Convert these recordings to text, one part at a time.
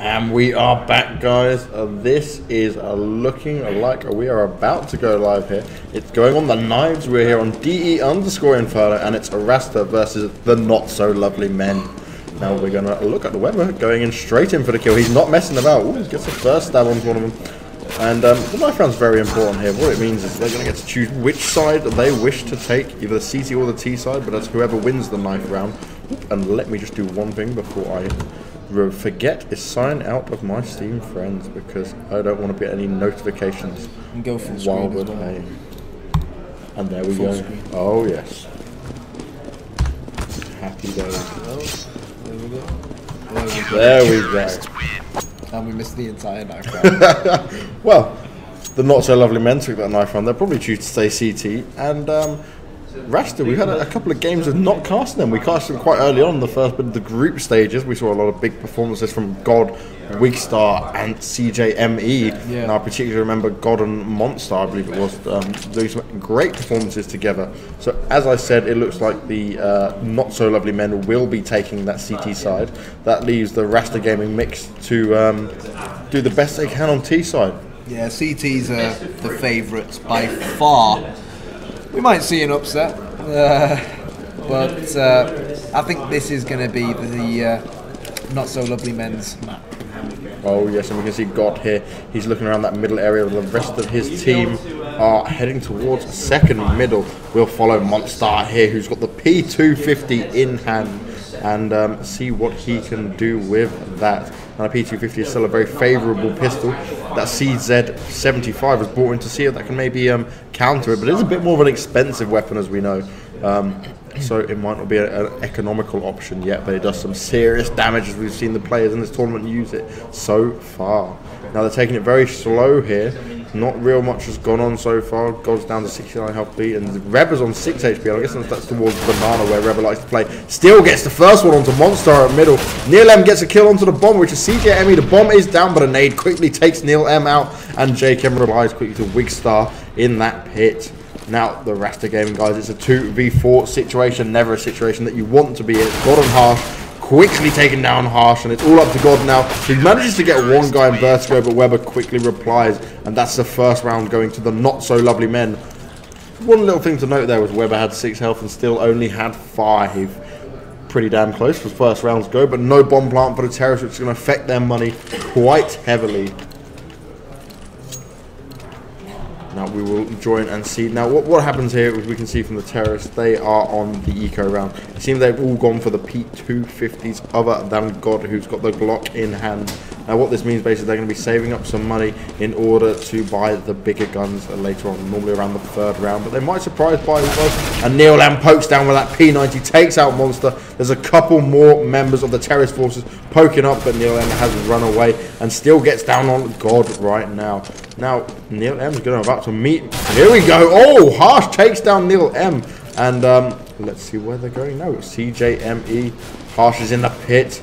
And we are back, guys. This is looking like we are about to go live here. It's going on the knives. We're here on DE_Inferno, and it's Rasta versus the Not So Lovely Men. Now we're going to look at the Weber going in straight in for the kill. He's not messing about. Ooh, he gets the first stab onto one of them. And the knife round's very important here. What it means is they're going to get to choose which side they wish to take, either the CT or the T side, but that's whoever wins the knife round. And let me just do one thing before I forget is sign out of my Steam friends, because I don't want to get any notifications and go full while screen we're playing. And there we go. Screen. Oh yes. Happy days. There we go. There we go. And we missed the entire knife round. Well, the Not So Lovely Men took that knife round. They'll probably choose to stay CT. And Rasta, we had a couple of games of not casting them. We casted them quite early on in the first bit of the group stages. We saw a lot of big performances from God, Wigstar, and CJME. Yeah. Now, I particularly remember God and Monster, I believe it was, doing some great performances together. So, as I said, it looks like the Not So Lovely Men will be taking that CT side. That leaves the Rasta Gaming mix to do the best they can on T side. Yeah, CT's the favourites by far. We might see an upset, but I think this is going to be the Not So Lovely Men's map. Oh yes, and we can see God here. He's looking around that middle area. The rest of his team are heading towards second middle. We'll follow Monster here, who's got the P250 in hand, and see what he can do with that. And a P250 is still a very favourable pistol. That CZ75 was brought in to see if that can maybe counter it, but it is a bit more of an expensive weapon, as we know. So it might not be an economical option yet, but it does some serious damage, as we've seen the players in this tournament use it so far. Now they're taking it very slow here. Not real much has gone on so far. Goes down to 69 health beat, and Reba's on 6 HP. I guess that's towards Banana, where Reba likes to play. Still gets the first one onto Monster at middle. Neil M gets a kill onto the bomb, which is CJME. The bomb is down, but a nade quickly takes Neil M out, and JKM replies quickly to Wigstar in that pit. Now, the Rasta Gaming, guys, it's a 2v4 situation, never a situation that you want to be in. God and Harsh quickly taken down Harsh, and it's all up to God now. He manages to get one guy in Vertigo, but Weber quickly replies, and that's the first round going to the Not So Lovely Men. One little thing to note there was Weber had 6 health and still only had 5. Pretty damn close for first rounds go, but no bomb plant for the Terrorists, which is going to affect their money quite heavily. Now we will join and see. Now what happens here, as we can see from the Terrorists, they are on the eco round. It seems they've all gone for the P250s other than God, who's got the Glock in hand. Now what this means basically, they're going to be saving up some money in order to buy the bigger guns later on, normally around the 3rd round. But they might surprise by who was. And Neil M pokes down with that P90, takes out Monster. There's a couple more members of the Terrorist forces poking up, but Neil M has run away and still gets down on God right now. Now, Neil M's about to meet. Here we go. Oh, Harsh takes down Neil M. And let's see where they're going now. CJME. Harsh is in the pit.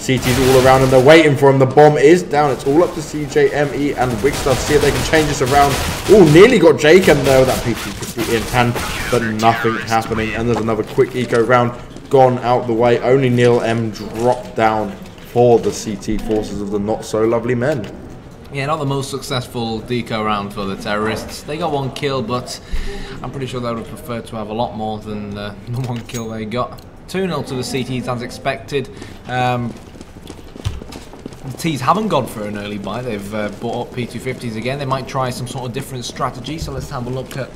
CT's all around and they're waiting for him. The bomb is down. It's all up to CJME and Wigstar to see if they can change this around. Oh, nearly got Jacob there with that P250 in hand, but nothing happening. And there's another quick eco round gone out the way. Only Neil M dropped down for the CT forces of the Not So Lovely Men. Yeah, not the most successful deco round for the Terrorists. They got 1 kill, but I'm pretty sure they would have preferred to have a lot more than the 1 kill they got. 2-0 to the CTs as expected. The T's haven't gone for an early buy. They've bought up P250s again. They might try some sort of different strategy. So let's have a look at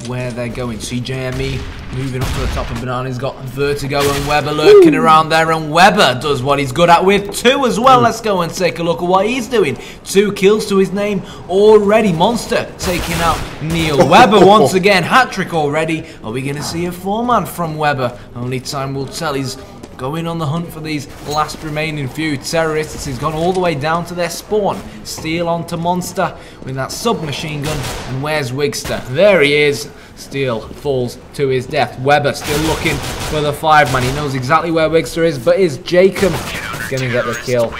where they're going. CJME moving up to the top of Banana's got Vertigo and Weber lurking around there. And Weber does what he's good at with 2 as well. Let's go and take a look at what he's doing. 2 kills to his name already. Monster taking out Neil. Weber once again. Hat-trick already. Are we going to see a 4-man from Weber? Only time will tell. He's going on the hunt for these last remaining few Terrorists. He's gone all the way down to their spawn. Steel onto Monster with that submachine gun. And where's Wigstar? There he is. Steel falls to his death. Weber still looking for the 5-man. He knows exactly where Wigstar is, but is Jacob going to get the kill?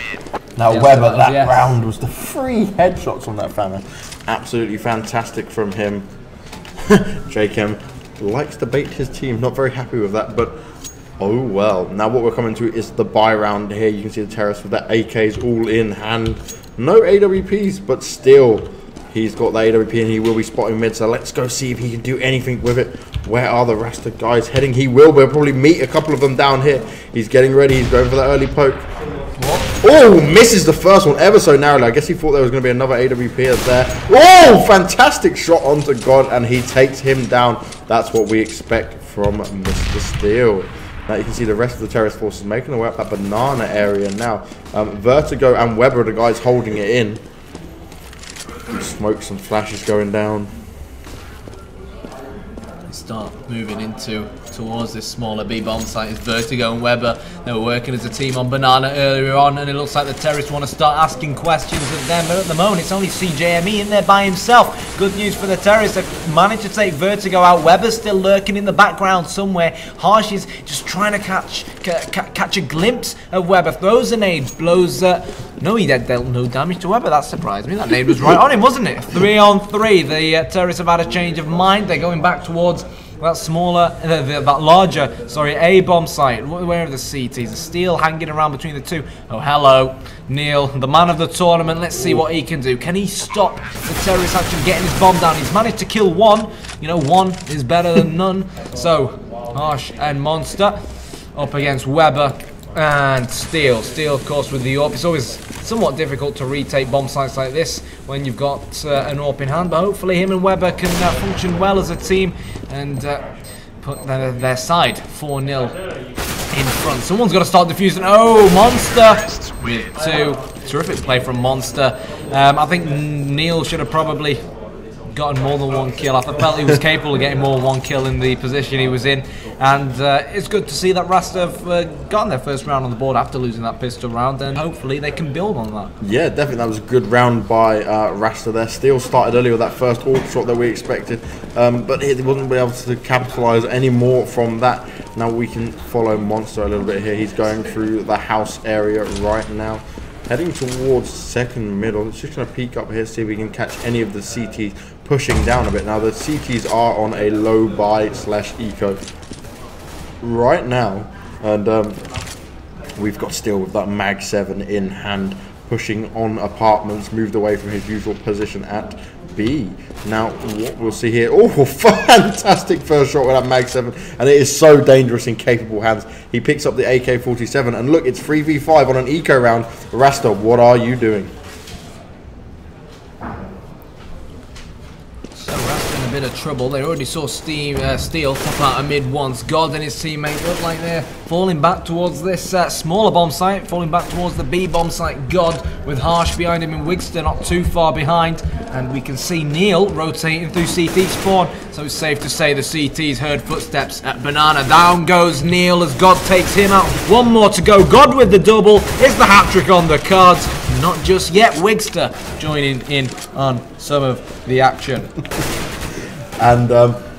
Now Weber, that round was the 3 headshots on that family. Absolutely fantastic from him. Jacob likes to bait his team. Not very happy with that, but Oh well. Now what we're coming to is the buy round here. You can see the terrace with the AKs all in hand. No AWPs, but still he's got the AWP and he will be spotting mid. So let's go see if he can do anything with it. Where are the Rasta guys heading? He will. We'll probably meet a couple of them down here. He's getting ready. He's going for that early poke. Oh, misses the first one ever so narrowly. I guess he thought there was going to be another AWP there. Oh, fantastic shot onto God, and he takes him down. That's what we expect from Mr. Steel. Now you can see the rest of the terrorist forces making their way up that banana area now. Vertigo and Weber are the guys holding it in. Some smoke, some flashes going down. Start moving towards this smaller B bomb site is Vertigo and Weber. They were working as a team on Banana earlier on, and it looks like the terrorists want to start asking questions of them, but at the moment it's only CJME in there by himself. Good news for the terrorists. They've managed to take Vertigo out. Weber's still lurking in the background somewhere. Harsh is just trying to catch a glimpse of Weber. Throws a nade, blows no, he dealt no damage to Weber. That surprised me. That nade was right on him, wasn't it? 3 on 3. The terrorists have had a change of mind. They're going back towards that smaller, that larger, sorry, A bomb site. Where are the CTs? The Steel hanging around between the two. Oh, hello, Neil, the man of the tournament. Let's see what he can do. Can he stop the terrorists actually getting his bomb down? He's managed to kill one. You know, one is better than none. So, Harsh and Monster up against Weber and Steel. Steel, of course, with the AWP. It's always somewhat difficult to retake bomb sites like this when you've got an AWP in hand, but hopefully him and Weber can function well as a team and put their side 4-0 in front. Someone's got to start defusing. Oh, Monster with 2. Terrific play from Monster. I think Neil should have probably gotten more than 1 kill. I felt he was capable of getting more than 1 kill in the position he was in, and it's good to see that Rasta have gotten their first round on the board after losing that pistol round, and hopefully they can build on that. Yeah, definitely, that was a good round by Rasta there. Steel started earlier with that first AWP shot that we expected, but he wasn't able to capitalise any more from that. Now we can follow Monster a little bit here. He's going through the house area right now, heading towards second middle. Let's just going to peek up here, see if we can catch any of the CTs pushing down a bit. Now the CTs are on a low buy / eco right now, and we've got Steel with that Mag 7 in hand, pushing on apartments, moved away from his usual position at B. Now what we'll see here, oh, fantastic first shot with that Mag 7, and it is so dangerous in capable hands. He picks up the AK-47, and look, it's 3v5 on an eco round. Rasta, what are you doing? A bit of trouble. They already saw Steel pop out of mid once. God and his teammate look like they're falling back towards this smaller bomb site, falling back towards the B bomb site. God with Harsh behind him and Wigster not too far behind, and we can see Neil rotating through CT spawn, so it's safe to say the CT's heard footsteps at Banana. Down goes Neil as God takes him out. 1 more to go. God with the double. Is the hat-trick on the cards? Not just yet. Wigster joining in on some of the action. And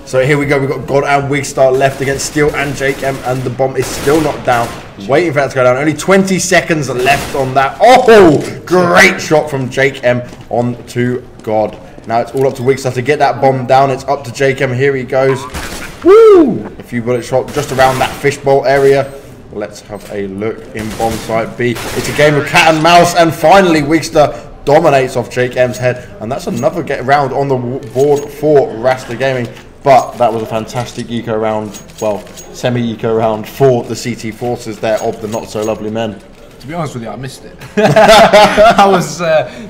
so here we go, we've got God and Wigstar left against Steel and Jake M, and the bomb is still not down, waiting for that to go down. Only 20 seconds left on that. Oh, great shot from Jake M onto God. Now it's all up to Wigstar to get that bomb down. It's up to Jake M, here he goes. Woo! A few bullets shot just around that fishbowl area. Let's have a look in bomb site B. It's a game of cat and mouse, and finally Wigstar dominates off Jake M's head, and that's another round on the board for Rasta Gaming. But that was a fantastic eco round, well, semi-eco round for the CT forces there of the not so lovely men. To be honest with you, I missed it. I was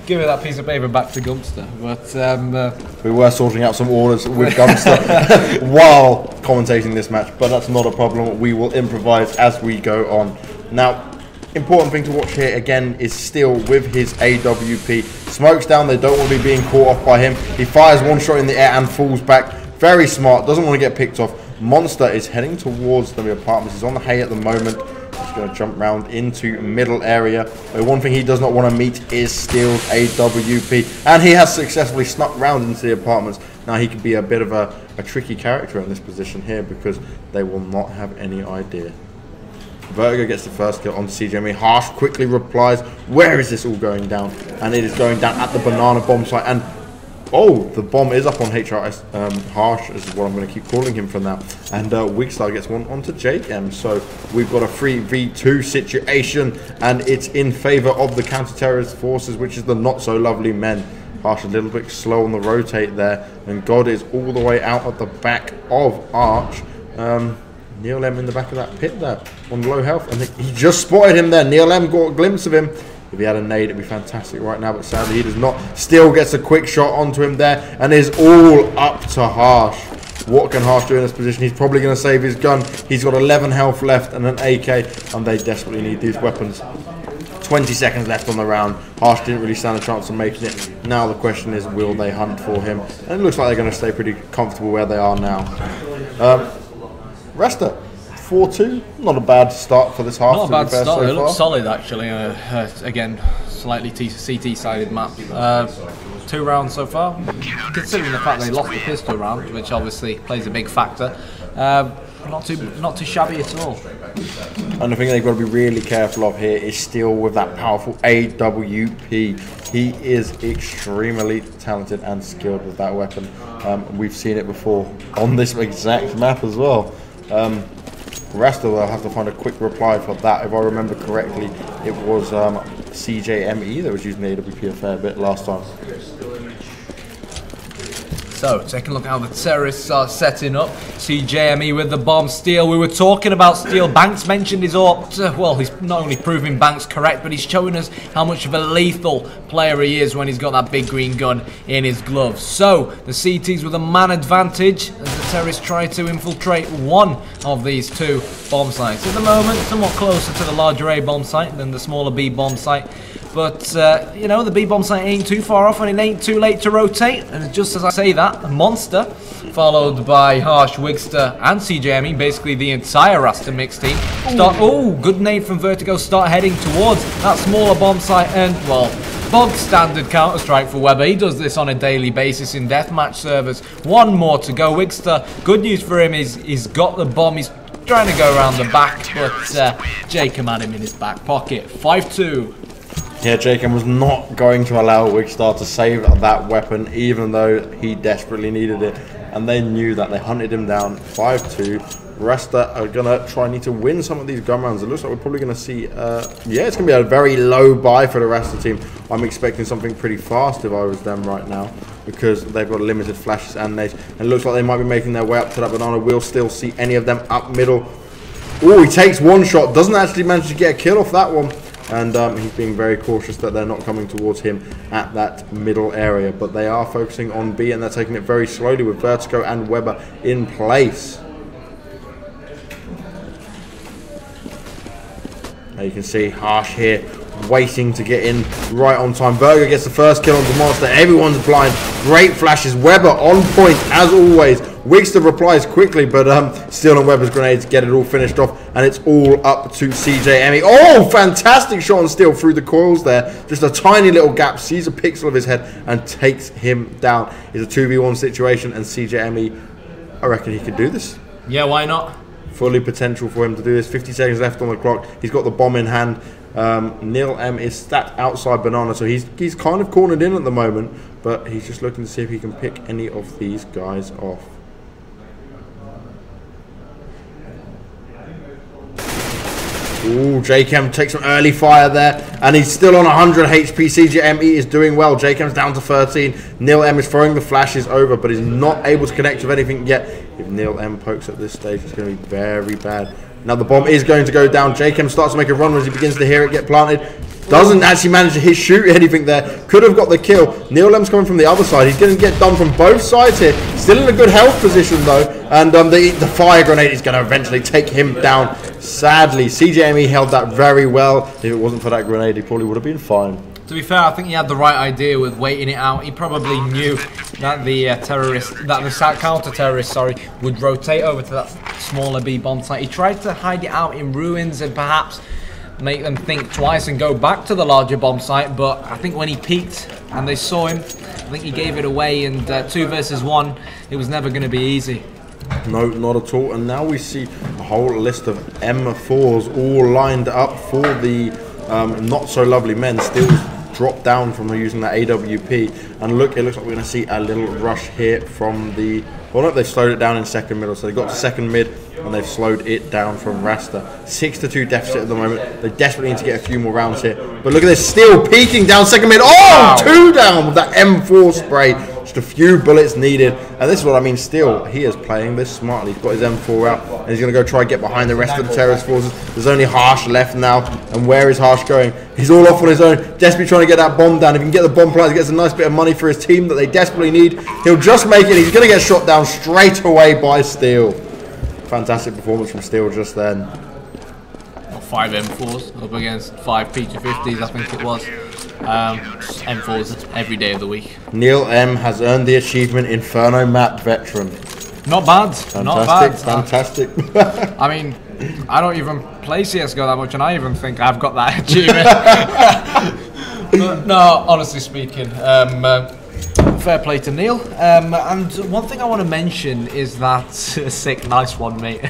giving that piece of paper back to Gumster, but we were sorting out some orders with Gumster while commentating this match, but that's not a problem. We will improvise as we go on. Now, important thing to watch here again is Steel with his AWP. Smokes down, they don't want to be being caught off by him. He fires 1 shot in the air and falls back. Very smart, doesn't want to get picked off. Monster is heading towards the apartments. He's on the hay at the moment. He's going to jump round into middle area. But one thing he does not want to meet is Steel's AWP. And he has successfully snuck round into the apartments. Now he could be a bit of a tricky character in this position here, because they will not have any idea. Vertigo gets the first kill on CJME. Harsh quickly replies, where is this all going down? And it is going down at the banana bomb site. And Oh, the bomb is up on HRS. Harsh is what I'm going to keep calling him from now. And Wigstar gets one onto JM. So we've got a 3v2 situation, and it's in favor of the counter-terrorist forces, which is the not-so-lovely men. Harsh a little bit slow on the rotate there, and God is all the way out at the back of Arch. Neil M in the back of that pit there on low health, and he just spotted him there. Neil M got a glimpse of him. If he had a nade, it'd be fantastic right now, but sadly he does not. Still gets a quick shot onto him there, and is all up to Harsh. What can Harsh do in this position? He's probably going to save his gun. He's got 11 health left and an AK, and they desperately need these weapons. 20 seconds left on the round. Harsh didn't really stand a chance of making it. Now the question is, will they hunt for him? And it looks like they're going to stay pretty comfortable where they are now. Rasta, 4-2. Not a bad start for this half. Not a bad start. So it looks solid, actually. Again, slightly CT-sided map. 2 rounds so far. Considering the fact they lost the pistol round, which obviously plays a big factor. Not too shabby at all. And the thing they've got to be really careful of here is still with that powerful AWP. He is extremely talented and skilled with that weapon. We've seen it before on this exact map as well. Rasta will have to find a quick reply for that. If I remember correctly, it was CJME that was using the AWP a fair bit last time. So, taking a look at how the terrorists are setting up. CJME with the bomb steal. We were talking about steal. Banks mentioned his AWP. Well, he's not only proving Banks correct, but he's showing us how much of a lethal player he is when he's got that big green gun in his gloves. So, the CTs with a man advantage as the terrorists try to infiltrate one of these 2 bomb sites. At the moment, somewhat closer to the larger A bomb site than the smaller B bomb site. But, you know, the B-bomb site ain't too far off and it ain't too late to rotate. And just as I say that, a Monster, followed by Harsh, Wigster and CJME, basically the entire Rasta.Mix team. Oh, good nade from Vertigo, start heading towards that smaller bomb site. And, well, bog standard Counter-Strike for Weber. He does this on a daily basis in deathmatch servers. 1 more to go. Wigster, good news for him is he's got the bomb. He's trying to go around the back, but Jacob had him in his back pocket. 5-2. Yeah, Jacob was not going to allow Wigstar to save that weapon, even though he desperately needed it. And they knew that. They hunted him down. 5-2. Rasta are going to need to win some of these gun rounds. It looks like we're probably going to see... yeah, it's going to be a very low buy for the Rasta team. I'm expecting something pretty fast if I was them right now, because they've got limited flashes and nades. And it looks like they might be making their way up to that banana. We'll still see any of them up middle. Oh, he takes 1 shot. Doesn't actually manage to get a kill off that one. And he's being very cautious that they're not coming towards him at that middle area. But they are focusing on B, and they're taking it very slowly with Vertigo and Weber in place. Now you can see Harsh here waiting to get in right on time. Berger gets the first kill on the Monster. Everyone's blind. Great flashes. Weber on point as always. Wigster replies quickly, but Steele and Weber's grenades get it all finished off, and it's all up to CJME. Oh, fantastic shot on Steele through the coils there. Just a tiny little gap, sees a pixel of his head, and takes him down. It's a 2v1 situation, and CJME, I reckon he could do this. Yeah, why not? Fully potential for him to do this. 50 seconds left on the clock. He's got the bomb in hand. Neil M is stacked outside banana, so he's kind of cornered in at the moment, but he's just looking to see if he can pick any of these guys off. Ooh, JChem takes some early fire there, and he's still on 100 HP. CJME is doing well. JChem's down to 13. Neil M is throwing the flashes over, but is not able to connect with anything yet. If Neil M pokes at this stage, it's going to be very bad. Now the bomb is going to go down. JChem starts to make a run as he begins to hear it get planted. Doesn't actually manage to shoot anything there. Could have got the kill. Neil M's coming from the other side. He's going to get done from both sides here. Still in a good health position though. And the fire grenade is going to eventually take him down. Sadly, CJME held that very well. If it wasn't for that grenade, he probably would have been fine. To be fair, I think he had the right idea with waiting it out. He probably knew that the counter-terrorist, would rotate over to that smaller B bomb site. He tried to hide it out in ruins and perhaps make them think twice and go back to the larger bomb site, but I think when he peeked and they saw him, I think he gave it away, and 2 versus 1, it was never going to be easy. No, not at all. And now we see a whole list of M4s all lined up for the not so lovely men. Still drop down from using that AWP. And look, it looks like we're going to see a little rush here from the... Well, no, they've slowed it down in second middle. So they got to second mid, and they've slowed it down from Rasta. 6-2 deficit at the moment. They desperately need to get a few more rounds here. But look at this, Steel peeking down second mid. Oh, wow. 2 down with that M4 spray. Just a few bullets needed. And this is what I mean, Steel, he is playing this smartly. He's got his M4 out, and he's going to go try and get behind the rest of the terrorist forces. There's only Harsh left now. And where is Harsh going? He's all off on his own, desperately trying to get that bomb down. If he can get the bomb planted, he gets a nice bit of money for his team that they desperately need. He'll just make it. He's going to get shot down straight away by Steel. Fantastic performance from Steel just then. 5 M4s up against 5 P250s, I think it was. M4s every day of the week. Neil M has earned the achievement Inferno Map Veteran. Not bad. Fantastic, not bad. Fantastic. I mean, I don't even play CSGO that much, and I even think I've got that achievement. But no, honestly speaking, fair play to Neil. And one thing I want to mention is that sick, nice one, mate.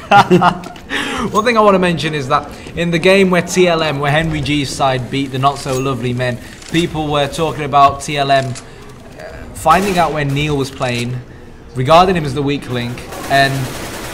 One thing I want to mention is that in the game where TLM, where Henry G's side beat the Not So Lovely Men, people were talking about TLM finding out where Neil was playing, regarding him as the weak link, and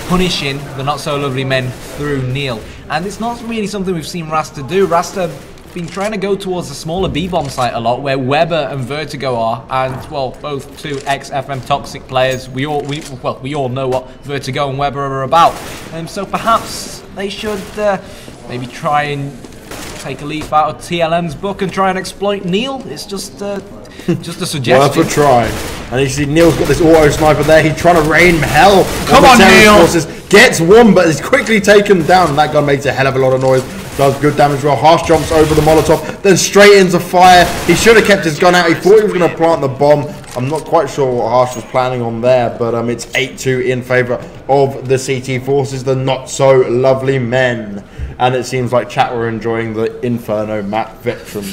punishing the Not So Lovely Men through Neil. And it's not really something we've seen Rasta do. Rasta been trying to go towards the smaller B-bomb site a lot, where Weber and Vertigo are, and well, both two ex-FM Toxic players. We all know what Vertigo and Weber are about, and so perhaps they should maybe try and take a leaf out of TLM's book and try and exploit Neil. It's just a suggestion. Worth a try. And you see Neil's got this auto sniper there. He's trying to rain hell. Come on, Neil! Forces. Gets one, but is quickly taken down. And that gun makes a hell of a lot of noise. Does good damage well. Harsh jumps over the Molotov, then straight into fire. He should have kept his gun out. He thought he was going to plant the bomb. I'm not quite sure what Harsh was planning on there, but it's 8-2 in favour of the CT forces, the Not So Lovely Men. And it seems like chat were enjoying the Inferno Map Veteran.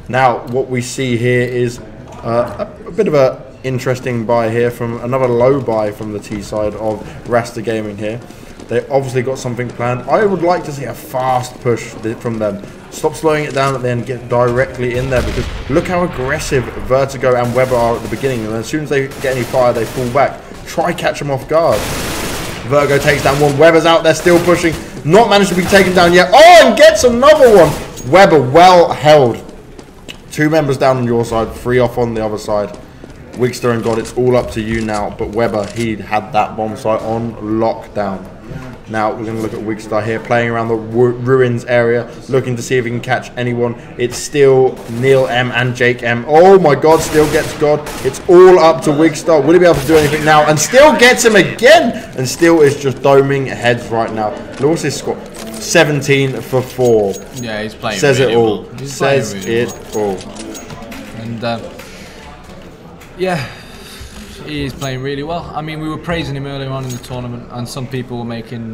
Now, what we see here is a bit of a interesting buy here from another low buy from the T side of Rasta Gaming here. They obviously got something planned. I would like to see a fast push from them. Stop slowing it down at the end, get directly in there, because look how aggressive Vertigo and Weber are at the beginning. And as soon as they get any fire, they fall back. Try catch them off guard. Vertigo takes down one. Weber's out there still pushing. Not managed to be taken down yet. Oh, and gets another one. Weber well held. 2 members down on your side, 3 off on the other side. Wigster and God, it's all up to you now. But Weber, he had that bomb site on lockdown. Now we're going to look at Wigster here, playing around the ruins area, looking to see if he can catch anyone. It's still Neil M and Jake M. Oh my God, still gets God. It's all up to Wigster. Will he be able to do anything now? And still gets him again. And still is just doming heads right now. What's his score? 17 for 4. Yeah, he's playing. Says really it all. Well. Says really it all. And yeah, he is playing really well. I mean, we were praising him earlier on in the tournament, and some people were making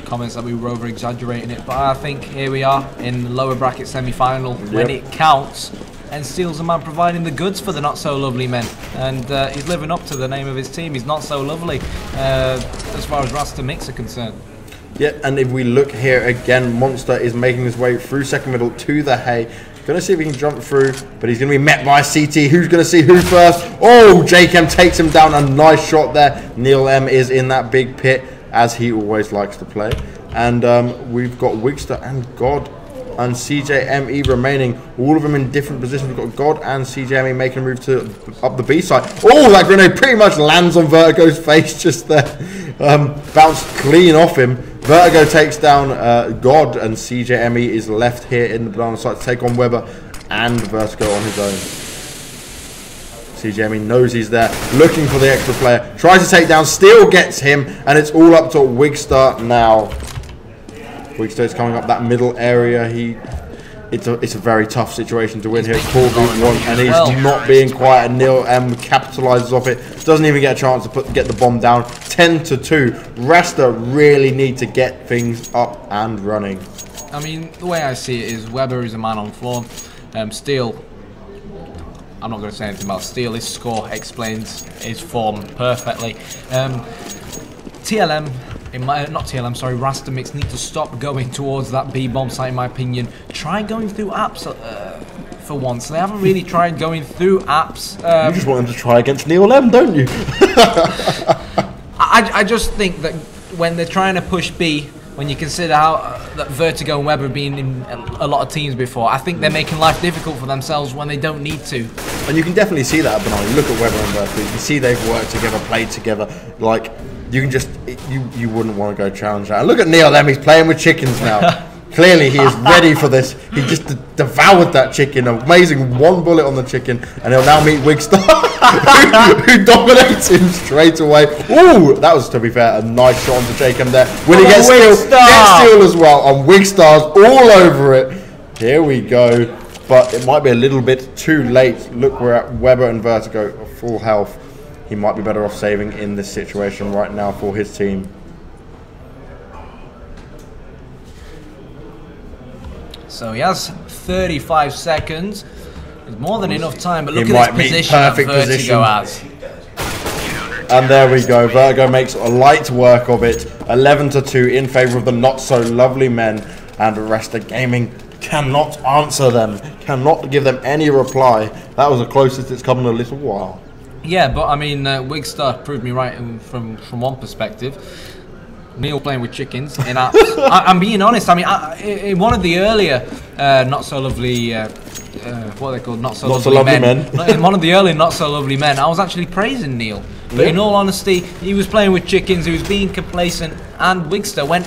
comments that we were over-exaggerating it. But I think here we are in the lower bracket semi-final when it counts, and Steel's the man providing the goods for the Not So Lovely Men, and he's living up to the name of his team. He's not so lovely as far as Rasta.Mix are concerned. Yeah, and if we look here again, Monster is making his way through second middle to the hay. Going to see if he can jump through, but he's going to be met by CT. Who's going to see who first? Oh, Jake M takes him down. A nice shot there. Neil M is in that big pit, as he always likes to play. And we've got Wigster and God and CJME remaining. All of them in different positions. We've got God and CJME making a move to up the B side. Oh, that grenade pretty much lands on Vertigo's face just there. Bounced clean off him. Vertigo takes down God, and CJME is left here in the banana site to take on Weber and Vertigo on his own. CJME knows he's there, looking for the extra player. Tries to take down, still gets him, and it's all up to Wigster now. Wigster is coming up that middle area. It's a very tough situation to win here. 4v1, and he's not being quiet. Neil M capitalizes off it. Doesn't even get a chance to get the bomb down. 10-2. Rasta really need to get things up and running. I mean, the way I see it is Weber is a man on form. Steel, I'm not going to say anything about Steel. His score explains his form perfectly. TLM, not TLM, sorry, Rasta.Mix need to stop going towards that B bomb site, in my opinion. Try going through apps for once. They haven't really tried going through apps. You just want them to try against Neil M, don't you? I just think that when they're trying to push B, when you consider how that Vertigo and Webber have been in a lot of teams before, I think they're making life difficult for themselves when they don't need to. And you can definitely see that, Banana. You look at Webber and Vertigo, you can see they've worked together, played together. Like, you can just, you wouldn't want to go challenge that. And look at Neil M, he's playing with chickens now. Clearly he is ready for this. He just devoured that chicken. Amazing, one bullet on the chicken, and he'll now meet Wigstar, who dominates him straight away. Ooh, that was, to be fair, a nice shot onto Jacob there. Will he get steal? Get steal as well, and Wigstar's all over it. Here we go, but it might be a little bit too late. Look, we're at Webber and Vertigo, full health. He might be better off saving in this situation right now for his team. So he has 35 seconds. It's more than enough time, but look at this position that Vertigo has. And there we go. Vertigo makes a light work of it. 11-2 in favour of the not-so-lovely men. And Rasta Gaming cannot answer them. Cannot give them any reply. That was the closest it's come in a little while. Yeah, but I mean, Wigstar proved me right from one perspective. Neil playing with chickens in apps. I'm being honest. I mean, in one of the earlier not so lovely, what are they called? Not so lovely men. In one of the early not so lovely men, I was actually praising Neil. But in all honesty, he was playing with chickens. He was being complacent, and Wigstar went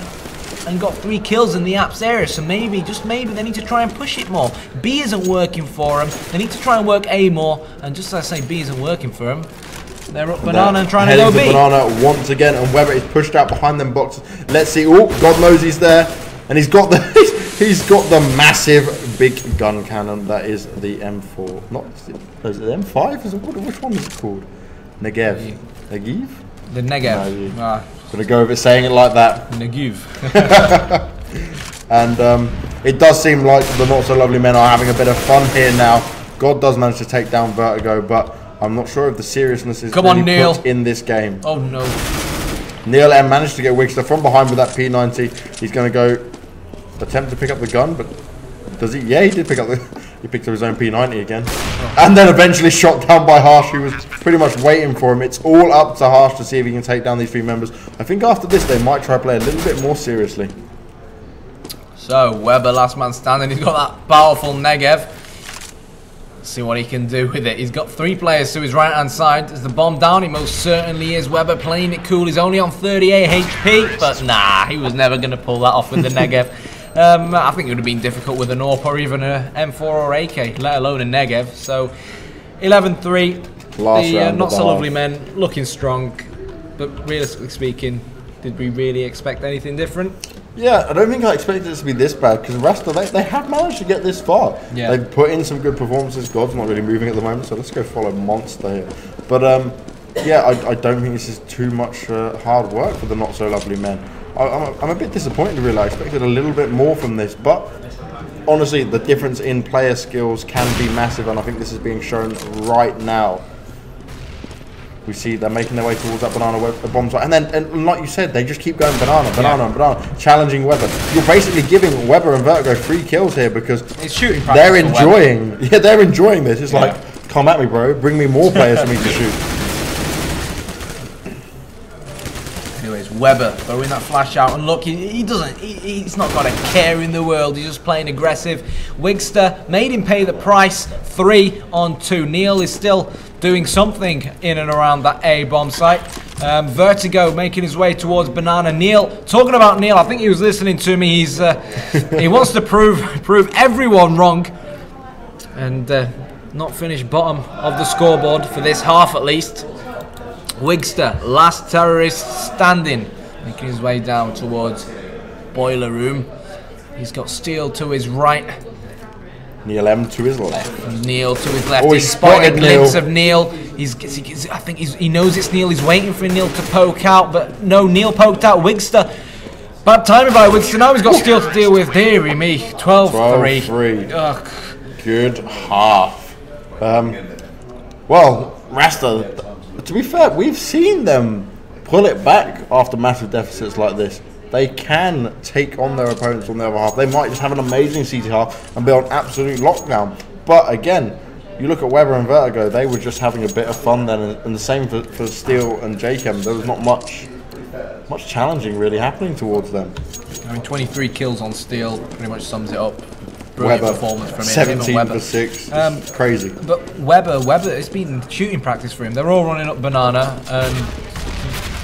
and got 3 kills in the apps area. So maybe, just maybe, they need to try and push it more. B isn't working for them. They need to try and work A more. And just as I say, B isn't working for them, they're up Banana and trying to go B. Banana once again, and Webber is pushed out behind them boxes. Let's see. Oh, God knows he's there, and he's got the massive big gun cannon. That is the M4. Not is it M5? Is it, which one is it called? Negev. Negev? The Negev. No, gonna go with it saying it like that. Negev. And it does seem like the not so lovely men are having a bit of fun here now. God does manage to take down Vertigo, but I'm not sure if the seriousness is really put in this game. Oh no. Neil M managed to get Wigstar from behind with that P90. He's going to go attempt to pick up the gun, but does he? Yeah, he did pick up he picked up his own P90 again. Oh. And then eventually shot down by Harsh, who was pretty much waiting for him. It's all up to Harsh to see if he can take down these 3 members. I think after this they might try to play a little bit more seriously. So, Webber, last man standing. He's got that powerful Negev. See what he can do with it. He's got 3 players to his right hand side. Is the bomb down? He most certainly is. Webber playing it cool. He's only on 38 HP, but nah, he was never going to pull that off with the Negev. I think it would have been difficult with an AWP or even a M4 or AK, let alone a Negev. So 11-3. The not so lovely men looking strong, but realistically speaking, did we really expect anything different? Yeah, I don't think I expected it to be this bad, because Rasta, they have managed to get this far. Yeah. They've put in some good performances. God's not really moving at the moment, so let's go follow Monster here. But yeah, I don't think this is too much hard work for the not so lovely men. I'm a bit disappointed, really. I expected a little bit more from this, but honestly, the difference in player skills can be massive, and I think this is being shown right now. We see they're making their way towards that Banana bomb site, and then, and like you said, they just keep going banana, challenging Webber. You're basically giving Webber and Vertigo 3 kills here because it's shooting they're enjoying. Yeah, they're enjoying this. It's like, come at me, bro. Bring me more players for me to shoot. Anyways, Webber throwing that flash out, and look, he's not got a care in the world. He's just playing aggressive. Wigstar made him pay the price. 3 on 2. Neil is still doing something in and around that A bomb site. Vertigo making his way towards Banana. Neil, talking about Neil, I think he was listening to me. He's he wants to prove everyone wrong and not finish bottom of the scoreboard for this half at least. Wigstar, last terrorist standing, making his way down towards Boiler Room. He's got Steel to his right. Neil M to his left. Neil to his left. He's spotted a glimpse of Neil. I think he knows it's Neil. He's waiting for Neil to poke out, but no, Neil poked out Wigstar. Bad timing by Wigstar. Now he's got Steel to deal with. Deary me. 12-3. Good half. Well, Rasta, to be fair, we've seen them pull it back after massive deficits like this. They can take on their opponents on the other half. They might just have an amazing CT half and be on absolute lockdown. But again, you look at Weber and Vertigo, they were just having a bit of fun then, and the same for Steel and JChem. There was not much challenging really happening towards them. I mean, 23 kills on Steel pretty much sums it up. Brilliant Weber, performance from him. 17 for 6. Crazy. But Weber, it's been shooting practice for him. They're all running up banana, and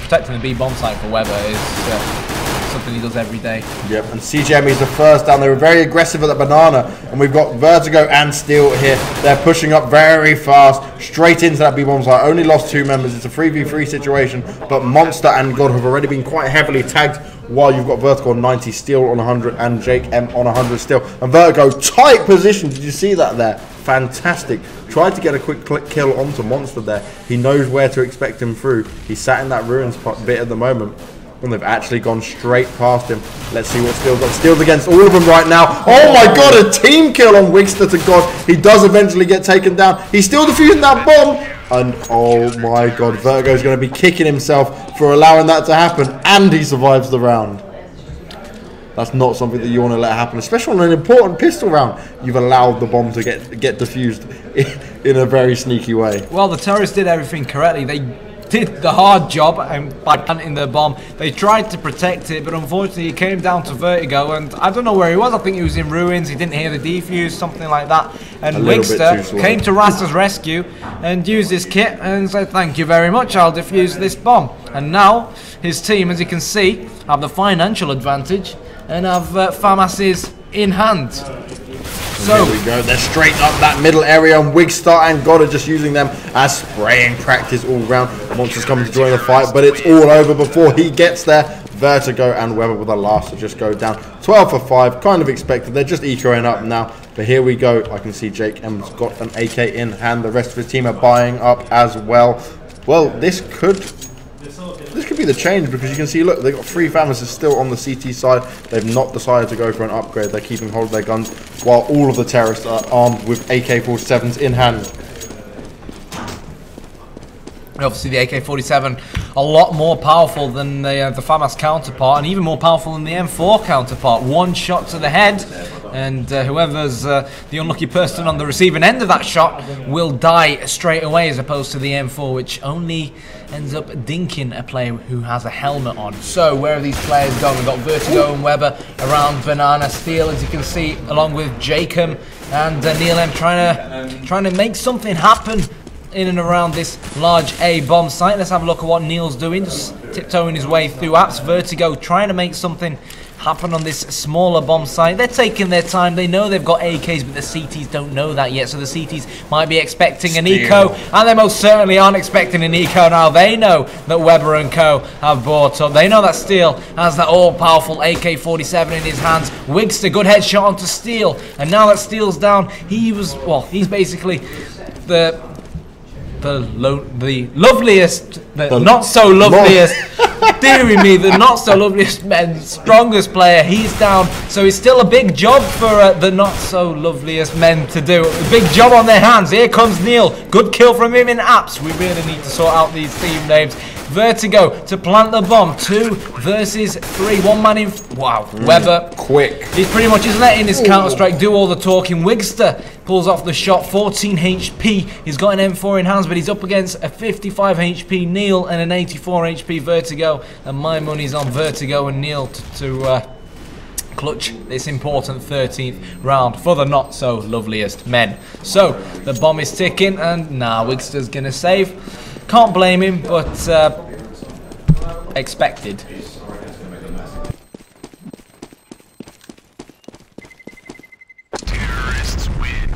protecting the B bomb site for Weber is something he does every day. Yep, and CJM is the first down. They were very aggressive at the banana, and we've got Vertigo and Steel here. They're pushing up very fast, straight into that B bomb site. Only lost 2 members. It's a 3v3 situation, but Monster and God have already been quite heavily tagged. While you've got Vertigo on 90, Steel on 100, and Jake M on 100 still. And Vertigo, tight position. Did you see that there? Fantastic. Tried to get a quick kill onto Monster there. He knows where to expect him through. He's sat in that ruins bit at the moment. And they've actually gone straight past him. Let's see what Steel's got. Steel's against all of them right now. Oh my God, a team kill on Wigster to God. He does eventually get taken down. He's still defusing that bomb. And oh my God, Vertigo's going to be kicking himself for allowing that to happen. And he survives the round. That's not something that you want to let happen, especially on an important pistol round. You've allowed the bomb to get defused in a very sneaky way. Well, the terrorists did everything correctly. They did the hard job by planting the bomb. They tried to protect it, but unfortunately it came down to Vertigo, and I don't know where he was. I think he was in ruins. He didn't hear the defuse, something like that. And Wigster came to Rasta's rescue and used his kit and said, "Thank you very much, I'll defuse this bomb." And now his team, as you can see, have the financial advantage and have FAMAS's in hand. So here we go, they're straight up that middle area, and Wigstar and God are just using them as spraying practice all round. Monster's coming to join the fight, but it's all over before he gets there. Vertigo and Weber with the last to just go down. 12 for 5, kind of expected. They're just ecoing up now. But here we go. I can see Jake M's got an AK in hand. The rest of his team are buying up as well. Well, this could be the change, because you can see, look, they've got 3 FAMASs still on the CT side. They've not decided to go for an upgrade. They're keeping hold of their guns, while all of the terrorists are armed with AK-47s in hand. Obviously, the AK-47 a lot more powerful than the FAMAS counterpart, and even more powerful than the M4 counterpart. One shot to the head, and whoever's the unlucky person on the receiving end of that shot will die straight away, as opposed to the M4, which only ends up dinking a player who has a helmet on. So where have these players gone? We've got Vertigo and Weber around Banana. Steel, as you can see, along with Jacob and Neil M, trying to make something happen in and around this large A bomb site. Let's have a look at what Neil's doing, just tiptoeing his way through apps. Vertigo trying to make something happen on this smaller bomb site. They're taking their time. They know they've got AKs, but the CTs don't know that yet. So the CTs might be expecting an eco, and they most certainly aren't expecting an eco now. They know that Weber and co have bought up. They know that Steel has that all-powerful AK-47 in his hands. Wigster, good headshot onto Steel, and now that Steel's down, he's basically the loveliest, the not so loveliest, dearie me, the not so loveliest men, strongest player. He's down, so it's still a big job for the not so loveliest men to do. A big job on their hands. Here comes Neil. Good kill from him in apps. We really need to sort out these team names. Vertigo to plant the bomb. 2 versus 3. One man in. Wow. Weber. Quick. He's pretty much just letting his Counter-Strike do all the talking. Wigster pulls off the shot. 14 HP. He's got an M4 in hands, but he's up against a 55 HP Neil and an 84 HP Vertigo. And my money's on Vertigo and Neil to clutch this important 13th round for the not so loveliest men. So the bomb is ticking, and Wigster's gonna save. Can't blame him, but expected. Terrorists win.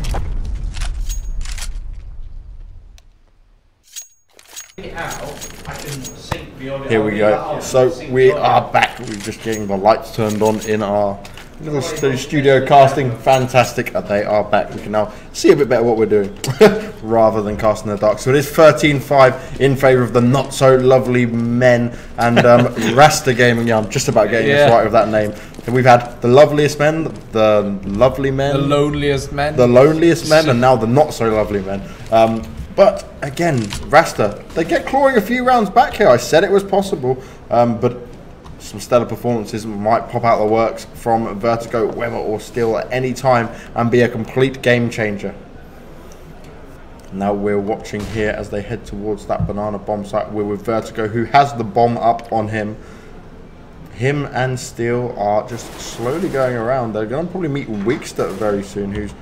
Here we go. So we are back. We're just getting the lights turned on in our little studio casting. Fantastic. They are back. We can now see a bit better what we're doing rather than casting in the dark. So it is 13-5 in favour of the not so lovely men, and Rasta Gaming. Yeah, I'm just about getting this right with that name. And we've had the loveliest men, the lovely men, the loneliest men, and now the not so lovely men. But again, Rasta, they get clawing a few rounds back here. I said it was possible, but some stellar performances might pop out of the works from Vertigo, Weber or Steel at any time and be a complete game changer. Now we're watching here as they head towards that banana bomb site. We're with Vertigo, who has the bomb up on him. Him and Steel are just slowly going around. They're going to probably meet Wigster very soon, who's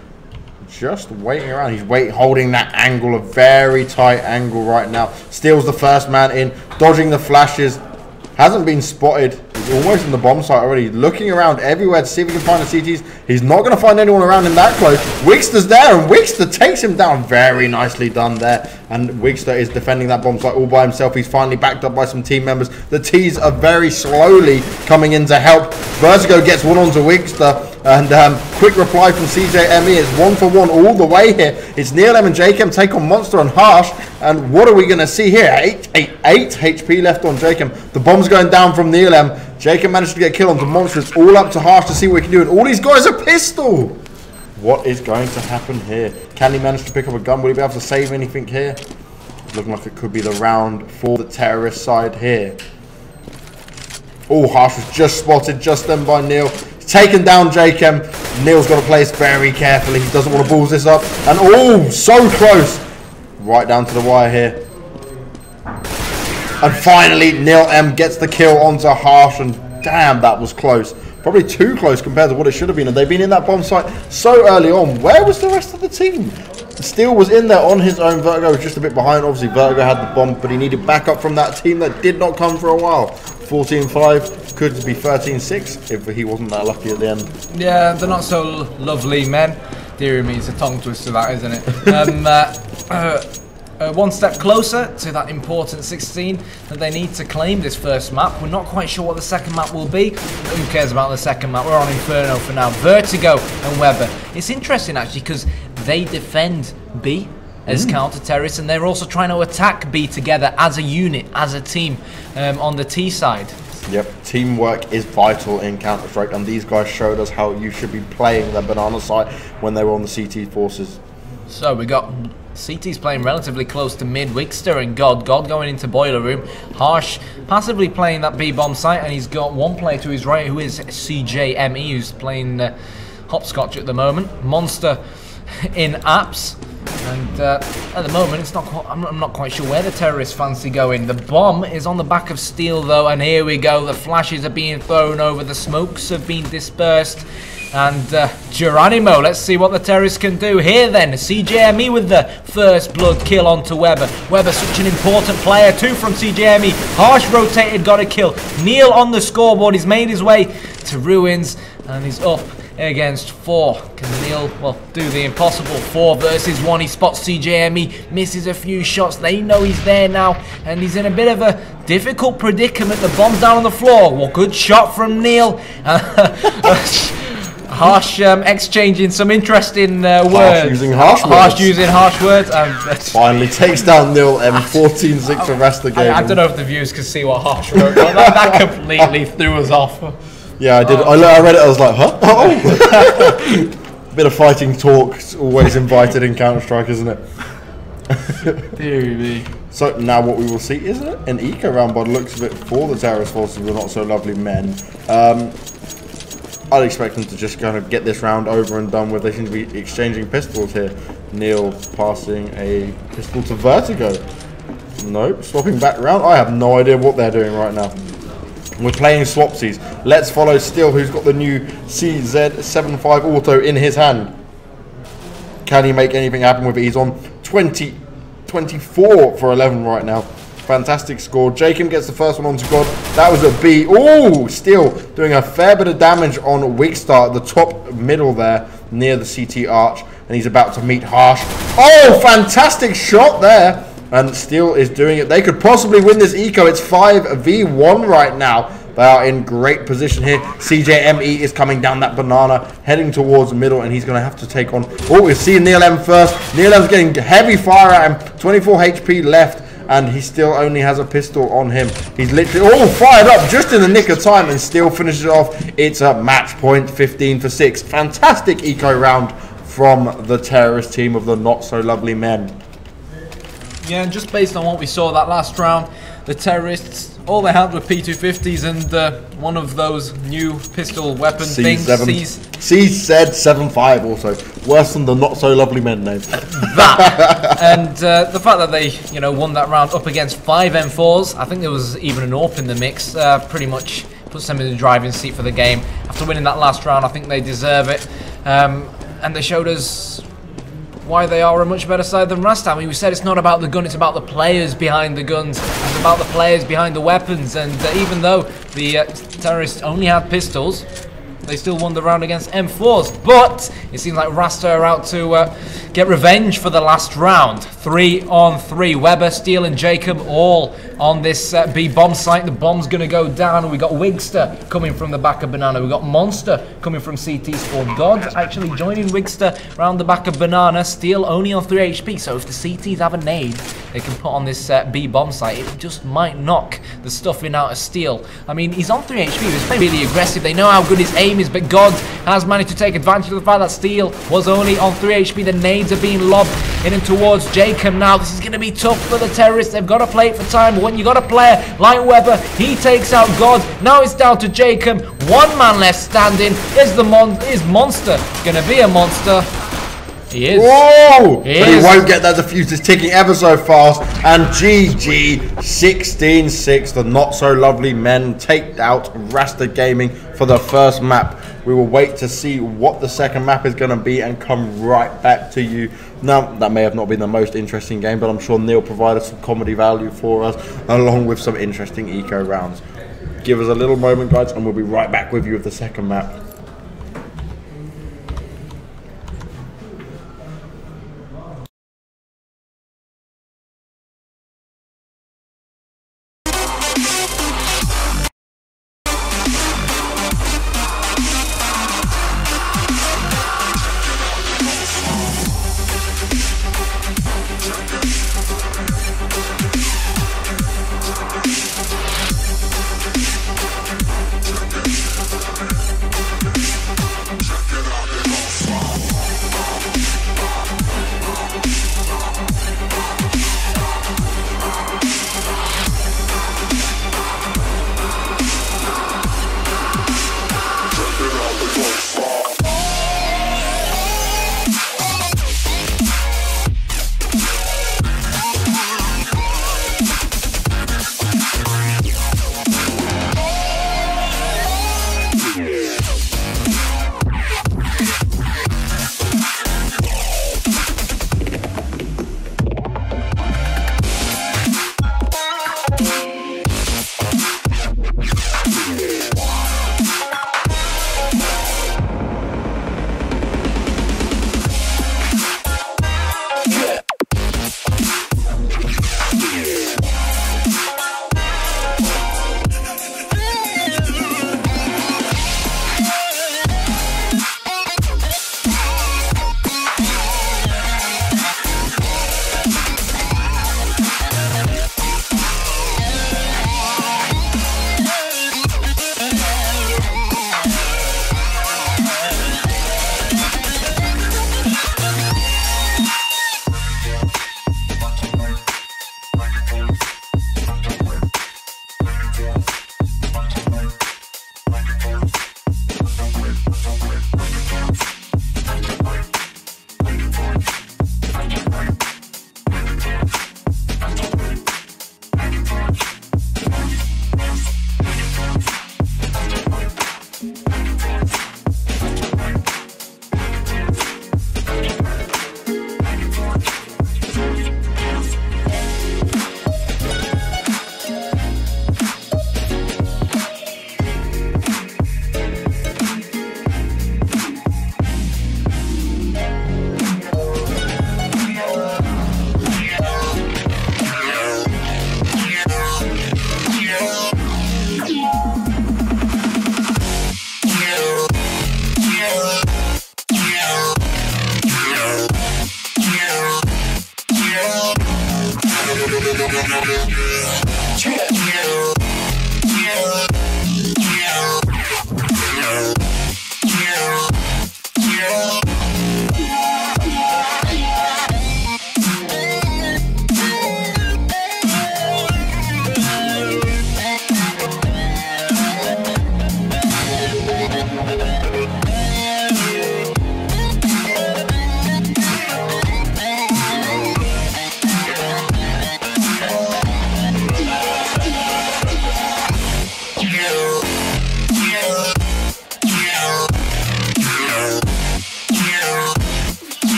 just waiting around. He's holding that angle, a very tight angle right now. Steel's the first man in, dodging the flashes. Hasn't been spotted. He's almost in the bomb site already. Looking around everywhere to see if he can find the CTs. He's not going to find anyone around him that close. Wigster's there, and Wigster takes him down. Very nicely done there. And Wigster is defending that bomb site all by himself. He's finally backed up by some team members. The T's are very slowly coming in to help. Vertigo gets one onto Wigster. And quick reply from CJME. It's 1-for-1 all the way here. It's NeilM and JChem take on Monster and Harsh. And what are we going to see here? 8 HP left on JChem. The bomb's going down from NeilM. JChem managed to get a kill onto Monster. It's all up to Harsh to see what he can do. And all he's got is a pistol. What is going to happen here? Can he manage to pick up a gun? Will he be able to save anything here? Looking like it could be the round for the terrorist side here. Oh, Harsh was just spotted just then by Neil. Taken down JChem. Neil's got to play this very carefully. He doesn't want to balls this up. And oh, so close. Right down to the wire here. And finally, NeilM gets the kill onto Harsh. And damn, that was close. Probably too close compared to what it should have been. And they've been in that bomb site so early on. Where was the rest of the team? Steel was in there on his own. Vertigo was just a bit behind. Obviously, Vertigo had the bomb, but he needed backup from that team that did not come for a while. 14-5. Could be 13-6 if he wasn't that lucky at the end. Yeah, they're not so lovely men. Dear me, it's a tongue twister that, isn't it? One step closer to that important 16 that they need to claim this first map. We're not quite sure what the second map will be. Who cares about the second map? We're on Inferno for now. Vertigo and Weber. It's interesting actually because they defend B as counter-terrorists, and they're also trying to attack B together as a unit, as a team on the T side. Yep, teamwork is vital in Counter-Strike, and these guys showed us how you should be playing the banana side when they were on the CT forces. So we got CT's playing relatively close to mid. Wigster and God going into boiler room. Harsh passively playing that B bomb site, and he's got one player to his right who is CJME, who's playing hopscotch at the moment. Monster in apps. And at the moment, it's not. I'm not quite sure where the terrorists fancy going. The bomb is on the back of Steel, though, and here we go. The flashes are being thrown over. The smokes have been dispersed. And Geronimo, let's see what the terrorists can do here then. CJME with the first blood kill onto Weber. Weber, such an important player, too, from CJME. Harsh rotated, got a kill. Neil on the scoreboard. He's made his way to Ruins, and he's up against 4. Can Neil, well, do the impossible? 4 versus 1. He spots CJME, misses a few shots. They know he's there now, and he's in a bit of a difficult predicament. The bomb's down on the floor. Well, good shot from Neil. Harsh exchanging some interesting words. Harsh using harsh words. Harsh using harsh words. Finally takes down NeilM. 14-6 for rest of the game. I don't know if the viewers can see what Harsh wrote, but that completely threw us off. Yeah, I did. I read it. I was like, huh? Oh. Bit of fighting talk always invited in Counter-Strike, isn't it? Dear me. So now what we will see is an eco round by the looks of it for the terrorist forces with not so lovely men. I'd expect them to just kind of get this round over and done with. They seem to be exchanging pistols here. Neil passing a pistol to Vertigo. Nope, swapping back round. I have no idea what they're doing right now. We're playing swapsies. Let's follow Steel, who's got the new CZ75 auto in his hand. Can he make anything happen with it? He's on 24 for 11 right now. Fantastic score. JChem gets the first one onto God. That was a B. Oh, Steel doing a fair bit of damage on Wigster at the top middle there near the CT arch. And he's about to meet Harsh. Oh, fantastic shot there. And Steel is doing it. They could possibly win this eco. It's 5v1 right now. They are in great position here. CJME is coming down that banana, heading towards the middle, and he's going to have to take on... Oh, we're seeing NeilM first. NeilM's getting heavy fire at him. 24 HP left. And he still only has a pistol on him. He's literally all fired up just in the nick of time, and still finishes it off. It's a match point, 15-6. Fantastic eco round from the terrorist team of the not so lovely men. Yeah, and just based on what we saw that last round, the terrorists, all they had were P250s and one of those new pistol weapon things. CZ75 also. Worse than the not so lovely men name. That. And the fact that they, you know, won that round up against 5 M4s, I think there was even an AWP in the mix, pretty much puts them in the driving seat for the game. After winning that last round, I think they deserve it. And they showed us why they are a much better side than Rasta. I mean, we said it's not about the gun, it's about the players behind the guns, it's about the players behind the weapons, and even though the terrorists only had pistols, they still won the round against M4s, but it seems like Rasta are out to get revenge for the last round. 3-on-3, Weber, Steele and Jacob all on this B bomb site. The bomb's going to go down. We got Wigster coming from the back of Banana. We got Monster coming from CT Sport. God actually joining Wigster around the back of Banana. Steele only on 3 HP, so if the CTs have a nade they can put on this B bomb site, it just might knock the stuffing out of Steele. I mean, he's on 3 HP, he's playing really aggressive. They know how good his aim is, but God has managed to take advantage of the fact that Steele was only on 3 HP. The nades are being lobbed in and towards Jacob now. This is going to be tough for the terrorists. They've got to play it for time. When you got a player like Weber, he takes out God. Now it's down to Jacob. One man left standing. Is Monster going to be a monster? He is. Whoa! But he won't get that defuse. It's ticking ever so fast. And GG 16-6. The not so lovely men take out Rasta Gaming for the first map. We will wait to see what the second map is going to be and come right back to you. Now, that may have not been the most interesting game, but I'm sure Neil provided some comedy value for us, along with some interesting eco rounds. Give us a little moment, guys, and we'll be right back with you with the second map.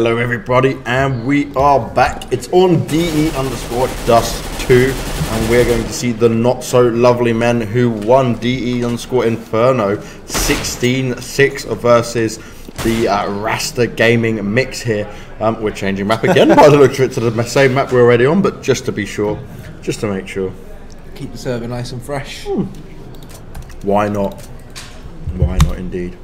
Hello everybody, and we are back. It's on DE_Dust2, and we're going to see the not so lovely men who won DE_Inferno 16-6 versus the Rasta Gaming Mix here. We're changing map again by the looks of it to the same map we're already on, but just to be sure, just to make sure. Keep the server nice and fresh. Why not? Why not indeed?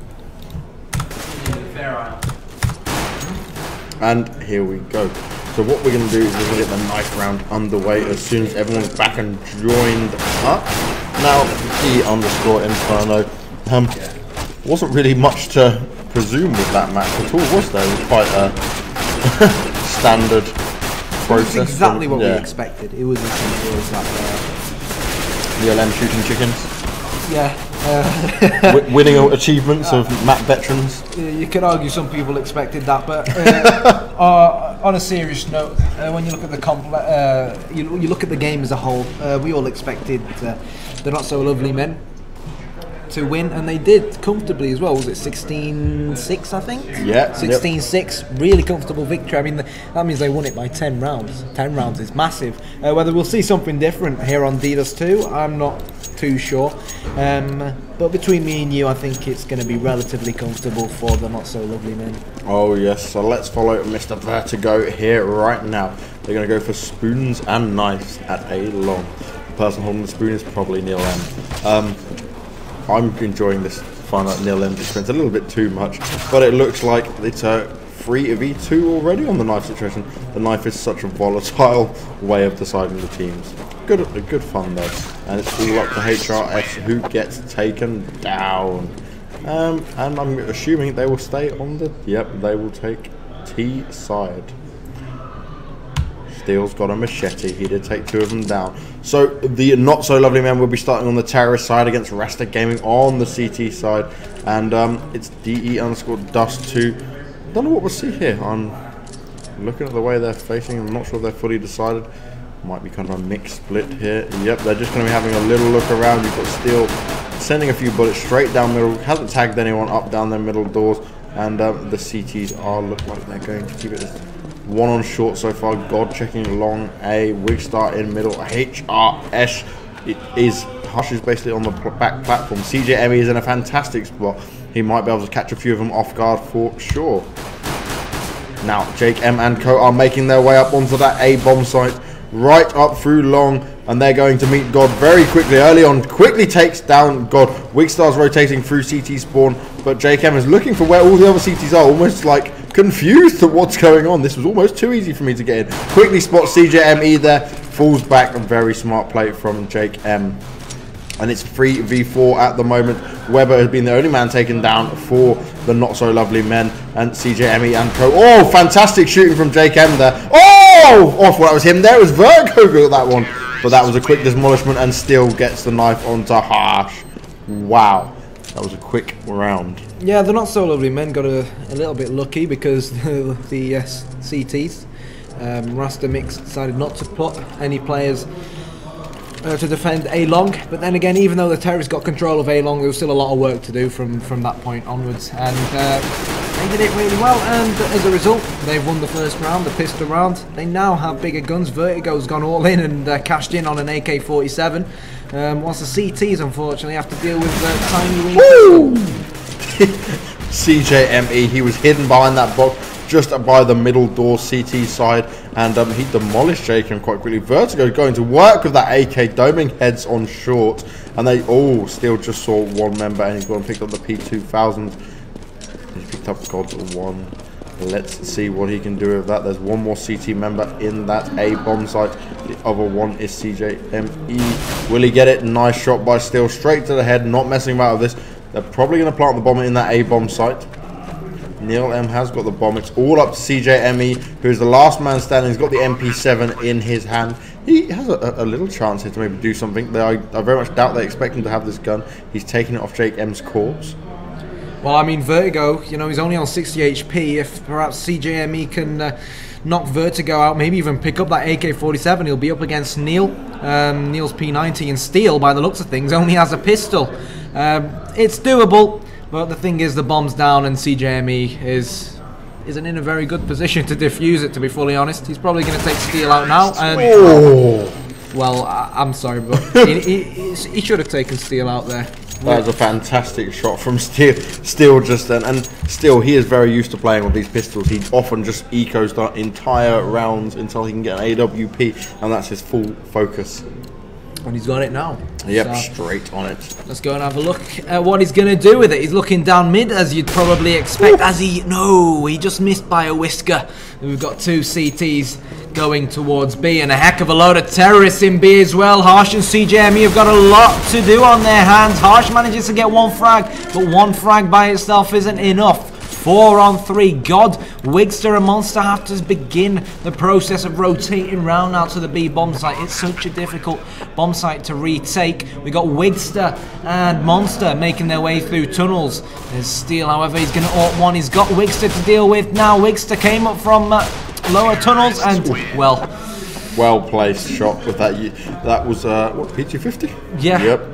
And here we go. So what we're going to do is we're going to get the knife round underway as soon as everyone's back and joined up. Now, DE_Inferno, wasn't really much to presume with that match at all, was there? It was quite a standard process. It was exactly what we expected. It was as simple as that. NLM shooting chickens. Yeah. Winning achievements of map veterans. You could argue some people expected that, but on a serious note, when you look at the you look at the game as a whole, we all expected the not so lovely men to win, and they did comfortably as well. Was it 16-6, I think? Yeah. 16-6, really comfortable victory. I mean, that means they won it by 10 rounds. 10 rounds is massive. Whether we'll see something different here on DDoS2, I'm not too sure. But between me and you, I think it's going to be relatively comfortable for the not so lovely men. Oh yes, so let's follow Mr. Vertigo here right now. They're going to go for spoons and knives at A long. The person holding the spoon is probably NLM. I'm enjoying this final NLM experience a little bit too much, but it looks like it's a 3v2 already on the knife situation. The knife is such a volatile way of deciding the teams. Good fun though, and it's all up to HRS who gets taken down. And I'm assuming they will stay on the... Yep, they will take T side. Steele's got a machete. He did take 2 of them down. So the not so lovely men will be starting on the terrorist side against Rasta Gaming on the CT side, and it's DE_Dust2. Don't know what we'll see here. I'm looking at the way they're facing. I'm not sure they're fully decided. Might be kind of a mixed split here. Yep, they're just going to be having a little look around. You've got Steele sending a few bullets straight down middle. Hasn't tagged anyone up down their middle doors, and the CTs look like they're going to keep it as 1 on short so far. God checking long A. Wigstar in middle. HRS Hush is basically on the back platform. CJME is in a fantastic spot. He might be able to catch a few of them off guard for sure. Now Jake M and Co are making their way up onto that A bomb site, right up through long, and they're going to meet God very quickly. Early on, quickly takes down God. Wigstar's rotating through CT spawn, but Jake M is looking for where all the other CTs are, almost like confused at what's going on. This was almost too easy for me to get in. Quickly spots CJME there, falls back. A very smart play from Jake M. And it's 3v4 at the moment. Weber has been the only man taken down for the not so lovely men, and CJME and Co. Oh, fantastic shooting from Jake M there. Oh, well, that was him there. It was Vertigo who got that one, but that was a quick demolishment, and still gets the knife onto Harsh. Wow, that was a quick round. Yeah, the not so lovely men got a little bit lucky because the CTs, Rasta.Mix decided not to put any players to defend A long, but then again, even though the terrorists got control of A long, there was still a lot of work to do from that point onwards, and they did it really well, and as a result, they've won the first round, the pistol round. They now have bigger guns. Vertigo's gone all in and cashed in on an AK-47, whilst the CTs unfortunately have to deal with tiny wing CJME, he was hidden behind that box just by the middle door CT side, and he demolished Jacob quite quickly. Vertigo going to work with that AK, doming heads on short, and they still just saw one member, and he's gone and picked up the P2000. He's picked up God 1. Let's see what he can do with that. There's one more CT member in that A bomb site. The other one is CJME. Will he get it? Nice shot by Steele, straight to the head, not messing about with this. They're probably going to plant the bomb in that A bomb site. Neil M has got the bomb. It's all up to CJME, who's the last man standing. He's got the MP7 in his hand. He has a little chance here to maybe do something. I very much doubt they expect him to have this gun. He's taking it off Jake M's corpse. Well, I mean, Vertigo, you know, he's only on 60 HP. If perhaps CJME can knock Vertigo out, maybe even pick up that AK-47, he'll be up against Neil. Neil's P90, and Steele, by the looks of things, only has a pistol. It's doable. But the thing is, the bomb's down, and CJME is isn't in a very good position to defuse it, to be fully honest. He's probably going to take Steel out now. And, well, I'm sorry, but he should have taken Steel out there. That was a fantastic shot from Steel just then, and Steel, he is very used to playing with these pistols. He often just ecos the entire rounds until he can get an AWP, and that's his full focus. And he's got it now. Yep, So, straight on it. let's go and have a look at what he's going to do with it. He's looking down mid, as you'd probably expect. He just missed by a whisker. And we've got 2 CTs going towards B, and a heck of a load of terrorists in B as well. Harsh and CJME have got a lot to do on their hands. Harsh manages to get 1 frag, but 1 frag by itself isn't enough. 4 on 3. God, Wigster and Monster have to begin the process of rotating round now to the B bomb site. It's such a difficult bomb site to retake. We got Wigster and Monster making their way through tunnels. There's Steel, however, he's going to ult 1. He's got Wigster to deal with now. Wigster came up from lower tunnels and, well placed shot with that. That was, what, P250? Yeah. Yep.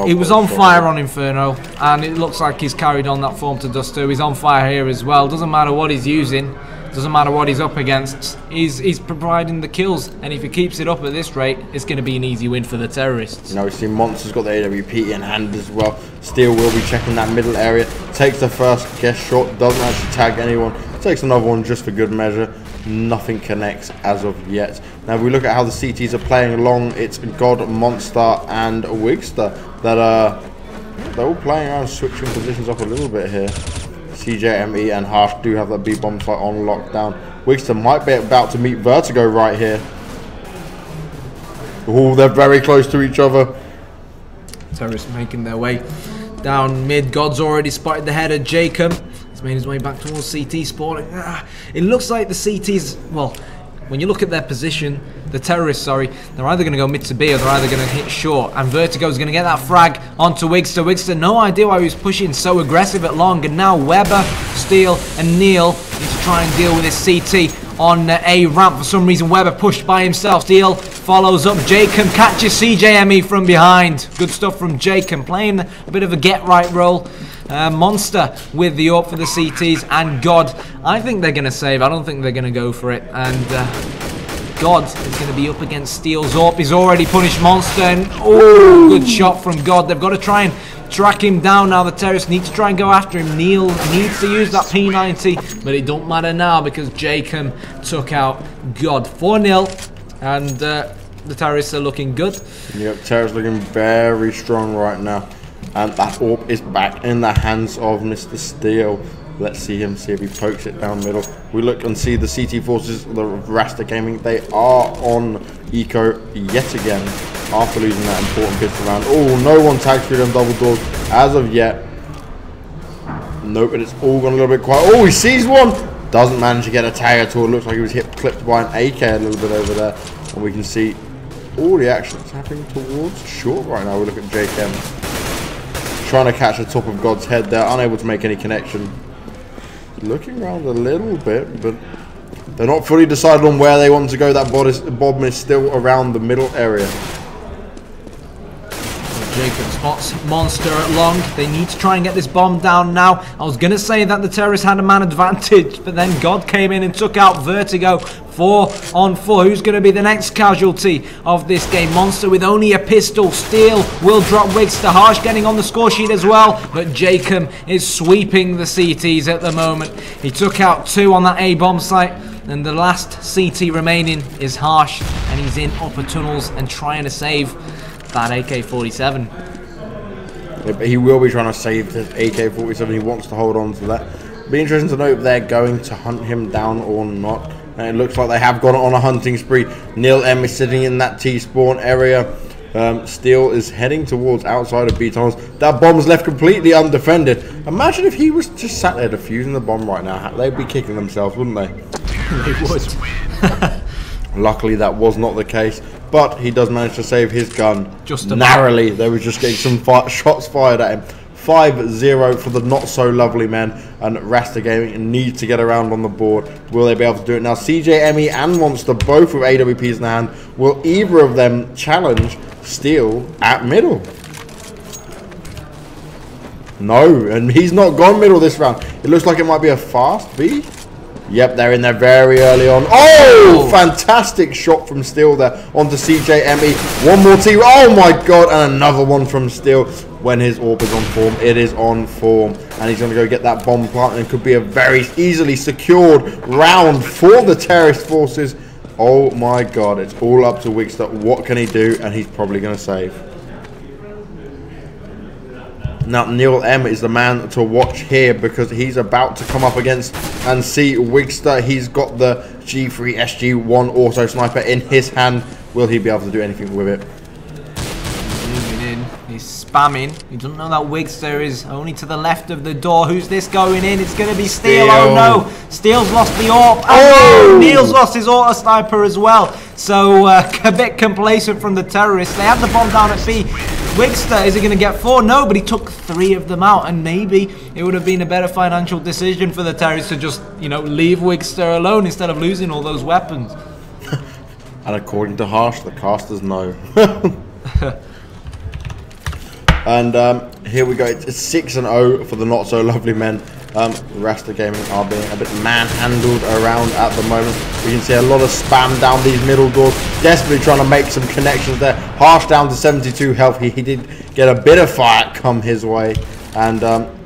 He was on fire on Inferno, and it looks like he's carried on that form to dust too. He's on fire here as well. Doesn't matter what he's using, doesn't matter what he's up against. He's providing the kills, and if he keeps it up at this rate, it's going to be an easy win for the terrorists. Now we see Monster's got the AWP in hand as well. Steel will be checking that middle area. Takes the first guess shot, doesn't actually tag anyone. Takes another one just for good measure. Nothing connects as of yet. Now if we look at how the CTs are playing along, it's God, Monster and Wigster that they're all playing around, switching positions up a little bit here. CJME and Harsh do have that B bomb site on lockdown. Wigster might be about to meet Vertigo right here. Oh, they're very close to each other. Terrorists making their way down mid. God's already spotted the header. Jacob has made his way back towards CT spawning. It looks like the CTs, well, when you look at their position, the terrorists, sorry, they're either going to go mid to B or they're either going to hit short. And Vertigo's going to get that frag onto Wigster. Wigster, no idea why he was pushing so aggressive at long. And now Weber, Steel, and Neil need to try and deal with this CT on a ramp. For some reason, Weber pushed by himself. Steel follows up. Jacob catches CJME from behind. Good stuff from Jacob, playing a bit of a get-right role. Monster with the AWP for the CTs, and God, I think they're going to save. I don't think they're going to go for it. And God is going to be up against Steel's AWP. He's already punished Monster, and oh, good shot from God. They've got to try and track him down now. The terrorists need to try and go after him. Neil needs to use that P90, but it don't matter now because Jacob took out God. 4-0, and the terrorists are looking good. Yep, terrorists looking very strong right now. And that AWP is back in the hands of Mr. Steel. Let's see him, see if he pokes it down middle. We look and see the CT forces, the Rasta Gaming, they are on eco yet again after losing that important pistol round. Oh, no one tagged through them double doors as of yet. Nope, and it's all gone a little bit quiet. Oh, he sees one! Doesn't manage to get a tag at all. It looks like he was clipped by an AK a little bit over there. And we can see all the action that's happening towards short right now. We look at JKM. Trying to catch the top of God's head there, unable to make any connection. Looking around a little bit, but they're not fully decided on where they want to go. That bomb is still around the middle area. Jacob spots Monster at long. They need to try and get this bomb down now. I was going to say that the terrorists had a man advantage, but then God came in and took out Vertigo. 4 on 4. Who's going to be the next casualty of this game? Monster with only a pistol. Steel will drop Wigster. Harsh getting on the score sheet as well, but Jacob is sweeping the CTs at the moment. He took out 2 on that A bomb site, and the last CT remaining is Harsh, and he's in upper tunnels and trying to save that AK-47. Yeah, but he will be trying to save this AK-47. He wants to hold on to that. Be interesting to know if they're going to hunt him down or not. And it looks like they have gone on a hunting spree. Neil M is sitting in that T-spawn area. Steel is heading towards outside of B tunnels. That bomb's left completely undefended. Imagine if he was just sat there defusing the bomb right now. They'd be kicking themselves, wouldn't they? They would. Luckily, that was not the case. But he does manage to save his gun just narrowly. They were just getting some shots fired at him. 5-0 for the not-so-lovely men, and Rasta Gaming need to get around on the board. Will they be able to do it? Now, CJME and Monster, both with AWPs in the hand. Will either of them challenge Steel at middle? No, and he's not gone middle this round. It looks like it might be a fast B. Yep, they're in there very early on. Oh, fantastic shot from Steel there onto CJME. One more T. Oh my god, and another one from Steel. When his orb is on form, it is on form. And he's going to go get that bomb plant, and it could be a very easily secured round for the terrorist forces. Oh my god, it's all up to Wigster. What can he do? And he's probably going to save. Now, Neil M is the man to watch here because he's about to come up against and see Wigster. He's got the G3 SG1 auto sniper in his hand. Will he be able to do anything with it? Moving in, he's spamming. He doesn't know that Wigster is only to the left of the door. Who's this going in? It's going to be Steel. Oh no, Steel's lost the AWP. Oh no, Neil's lost his auto sniper as well. So a bit complacent from the terrorists. They have the bomb down at B. Wigster, is he going to get 4? No, but he took 3 of them out, and maybe it would have been a better financial decision for the terrorists to just, you know, leave Wigster alone instead of losing all those weapons. And according to Harsh, the casters know. And here we go. It's 6-0 for the not so lovely men. Rasta Gaming are being a bit manhandled around at the moment. We can see a lot of spam down these middle doors, desperately trying to make some connections there. Harsh down to 72 health. He did get a bit of fire come his way, and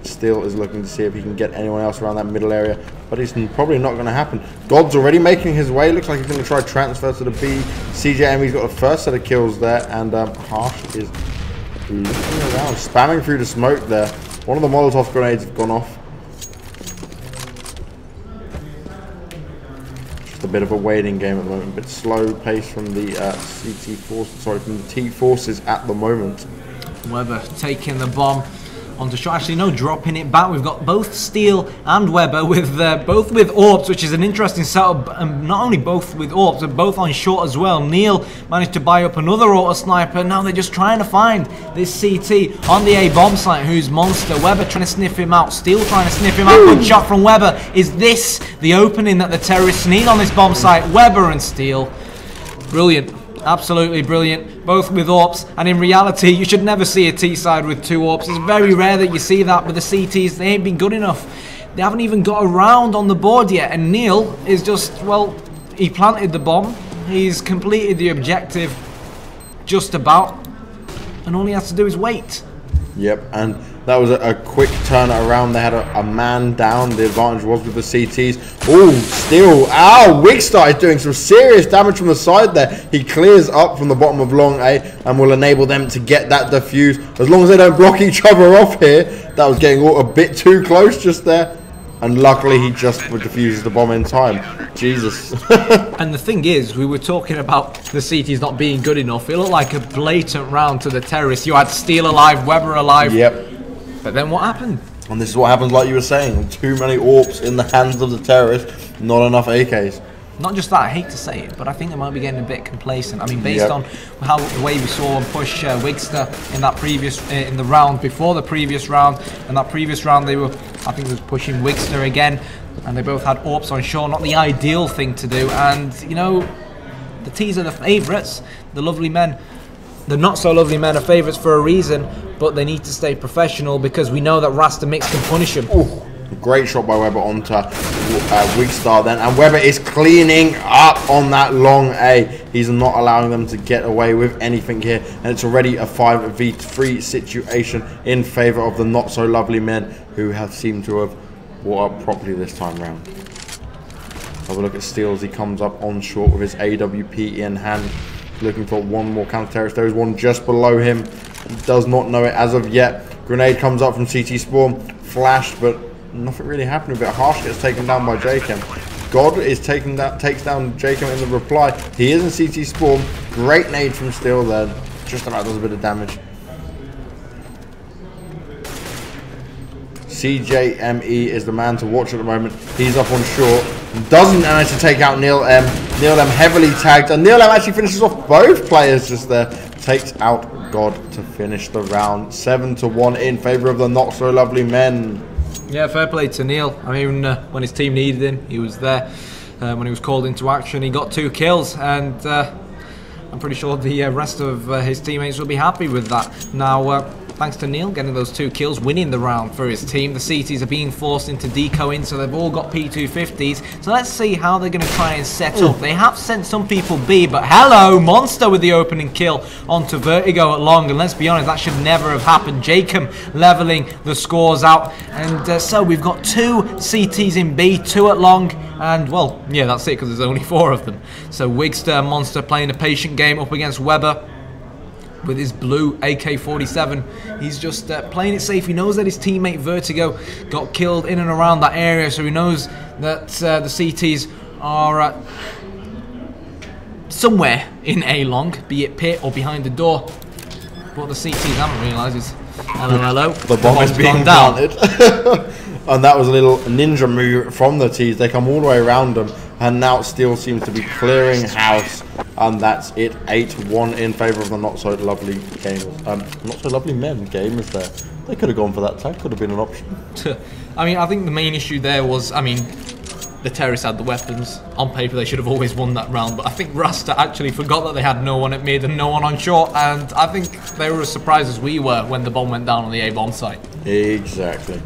Steel is looking to see if he can get anyone else around that middle area, but it's probably not going to happen. God's already making his way. Looks like he's going to try transfer to the B. CJME's got the first set of kills there, and Harsh is looking around, spamming through the smoke there. One of the Molotov grenades have gone off. A bit of a waiting game at the moment, a bit slow pace from the CT force, sorry, from the T forces at the moment. Weber taking the bomb onto shot. Actually, no, dropping it back. We've got both Steel and Weber with both with AWPs, which is an interesting setup. Not only both with AWPs, but both on short as well. Neil managed to buy up another auto sniper. Now they're just trying to find this CT on the A bomb site. Who's Monster? Weber trying to sniff him out. Steel trying to sniff him out. Good shot from Weber. Is this the opening that the terrorists need on this bomb site? Weber and Steel. Brilliant. Absolutely brilliant, both with AWPs, and in reality you should never see a T-side with 2 AWPs. It's very rare that you see that, but the CTs, they ain't been good enough. They haven't even got a round on the board yet, and Neil is just, well, he planted the bomb, he's completed the objective just about, and all he has to do is wait. Yep, and that was a quick turn around. They had a man down. The advantage was with the CTs. Oh, Steel. Ow, Wigster is doing some serious damage from the side there. He clears up from the bottom of long A and will enable them to get that defuse. As long as they don't block each other off here. That was getting a bit too close just there. And luckily he just defuses the bomb in time. Jesus. And the thing is, we were talking about the CTs not being good enough. It looked like a blatant round to the terrorists. You had Steel alive, Weber alive. Yep. But then what happened? And this is what happens, like you were saying. Too many AWPs in the hands of the terrorists. Not enough AKs. Not just that, I hate to say it, but I think they might be getting a bit complacent. I mean, based on how the way we saw them push Wigster in that previous, in the round before the previous round, and that previous round they were, I think, was pushing Wigster again, and they both had AWPs on shore. Not the ideal thing to do, and you know, the T's are the favourites. The lovely men, the not so lovely men, are favourites for a reason, but they need to stay professional because we know that Rasta.Mix can punish them. Ooh. Great shot by Weber onto Wigstar then, and Weber is cleaning up on that long A. He's not allowing them to get away with anything here, and it's already a 5v3 situation in favour of the not so lovely men, who have seemed to have brought up properly this time round. Have a look at Steel as he comes up on short with his AWP in hand, looking for one more counter-terrorist. There is one just below him. He does not know it as of yet. Grenade comes up from CT Spawn, flashed, but nothing really happened with it. Harsh gets taken down by Jakem. God is takes down Jakem in the reply. He is in CT Spawn. Great nade from Steel there. Just about does a bit of damage. CJME is the man to watch at the moment. He's up on short. Doesn't manage to take out Neil M. Neil M heavily tagged, and Neil M actually finishes off both players just there. Takes out God to finish the round. 7-1 in favour of the not so lovely men. Yeah, fair play to Neil. I mean, when his team needed him, he was there. When he was called into action, he got 2 kills, and I'm pretty sure the rest of his teammates will be happy with that. Now, thanks to Neil getting those 2 kills, winning the round for his team. The CTs are being forced into decoing, so they've all got P250s. So let's see how they're going to try and set up. They have sent some people B, but hello, Monster with the opening kill onto Vertigo at long. And let's be honest, that should never have happened. Jacob leveling the scores out. And so we've got 2 CTs in B, 2 at long. And, well, yeah, that's it, because there's only 4 of them. So Wigster and Monster playing a patient game up against Weber with his blue AK-47. He's just playing it safe. He knows that his teammate Vertigo got killed in and around that area, so he knows that the CTs are somewhere in A long, be it pit or behind the door. What the CTs haven't realised is, hello, the bomb is being planted. And that was a little ninja move from the T's. They come all the way around them, and now Steel seems to be clearing house, and that's it. 8-1 in favour of the not so lovely gamers. Not so lovely men gamers there. They could have gone for that tag. Could have been an option. I mean, I think the main issue there was, I mean, the terrorists had the weapons. On paper, they should have always won that round, but I think Rasta actually forgot that they had no one at mid and no one on short, and I think they were as surprised as we were when the bomb went down on the A-bomb site. Exactly.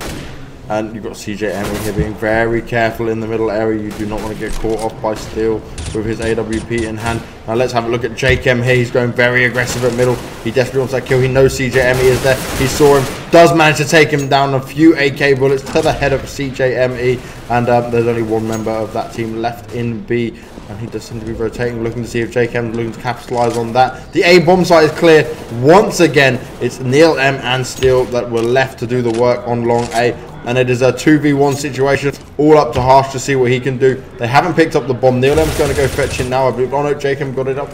And you've got CJM here being very careful in the middle area. You do not want to get caught off by Steel with his AWP in hand. Now let's have a look at JKM here. He's going very aggressive at middle. He desperately wants that kill. He knows CJM is there. He saw him. Does manage to take him down. A few AK bullets to the head of CJME. And there's only 1 member of that team left in B. And he does seem to be rotating, looking to see if JKM is looking to capitalize on that. The A-bomb site is clear. Once again, it's Neil M and Steel that were left to do the work on long A. And it is a 2v1 situation, all up to Harsh to see what he can do. They haven't picked up the bomb. Neil M's going to go fetch it now, I believe. Oh no, Jacob got it up.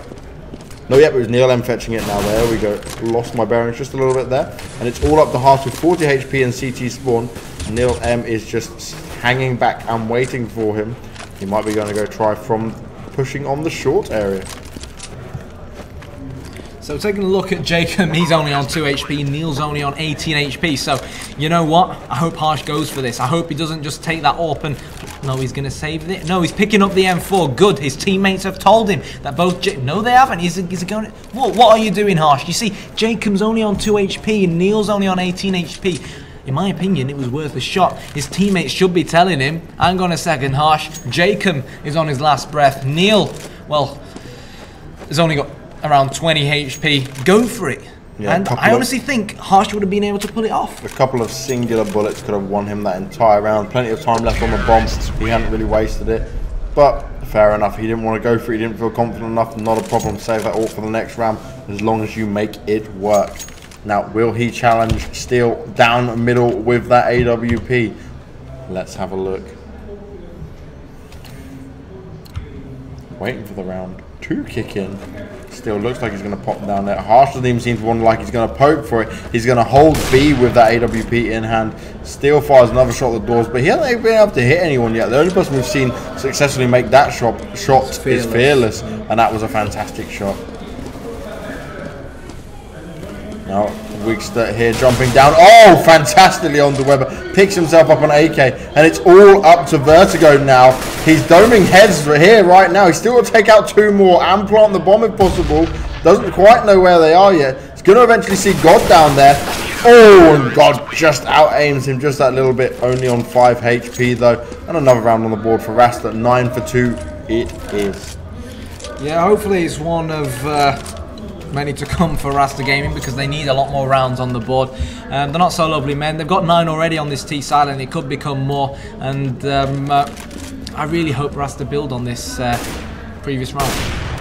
No, yep, it was Neil M fetching it now. There we go. Lost my bearings just a little bit there. And it's all up to Harsh with 40 HP and CT spawn. Neil M is just hanging back and waiting for him. He might be going to go try from pushing on the short area. So taking a look at Jacob, he's only on 2 HP, Neil's only on 18 HP, so you know what? I hope Harsh goes for this. I hope he doesn't just take that up and... No, he's going to save it. No, he's picking up the M4. Good, his teammates have told him that both... No, they haven't. He's going... What are you doing, Harsh? You see, Jacob's only on 2 HP and Neil's only on 18 HP. In my opinion, it was worth a shot. His teammates should be telling him, hang on a second, Harsh. Jacob is on his last breath. Neil, well, has only got around 20 HP. Go for it. Yeah, and I honestly think Harsh would have been able to pull it off. A couple of singular bullets could have won him that entire round. Plenty of time left on the bomb. He hadn't really wasted it. But fair enough. He didn't want to go for it. He didn't feel confident enough. Not a problem. Save that all for the next round as long as you make it work. Now, will he challenge Steel down middle with that AWP? Let's have a look. Waiting for the round 2 kick in. Steel looks like he's going to pop down there. Harsh doesn't even seem to want like he's going to poke for it. He's going to hold B with that AWP in hand. Steel fires another shot at the doors, but he hasn't been able to hit anyone yet. The only person we've seen successfully make that shot is Fearless, and that was a fantastic shot. Now, Wigster here jumping down. Oh, fantastically onto Weber. Picks himself up on AK. And it's all up to Vertigo now. He's doming heads here right now. He's still got to take out 2 more and plant the bomb if possible. Doesn't quite know where they are yet. He's going to eventually see God down there. Oh, and God just out-aims him just that little bit. Only on 5 HP though. And another round on the board for Rasta. 9 for 2 it is. Yeah, hopefully it's one of... many to come for Rasta Gaming because they need a lot more rounds on the board. They're not so lovely men. They've got 9 already on this T side and it could become more. And I really hope Rasta build on this previous round.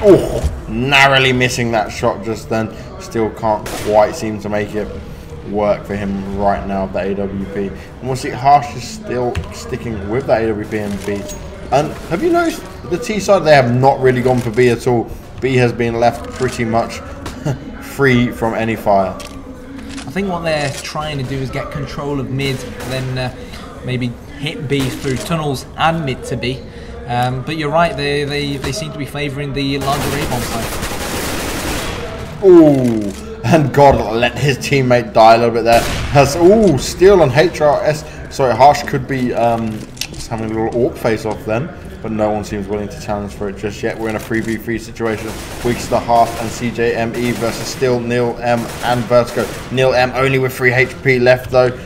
Oh, narrowly missing that shot just then. Still can't quite seem to make it work for him right now with the AWP. And we'll see Harsh is still sticking with that AWP and B. And have you noticed the T side, they have not really gone for B at all. B has been left pretty much free from any fire. I think what they're trying to do is get control of mid, then maybe hit B through tunnels and mid to B. But you're right, they seem to be favouring the larger A-bomb side. Ooh, and God let his teammate die a little bit there. Ooh, Steel on HRS. Sorry, Harsh could be having a little AWP face off then. but no one seems willing to challenge for it just yet. We're in a 3v3 situation. Weeks to Half and CJME versus still Neil M and Vertigo. Neil M only with 3 HP left though.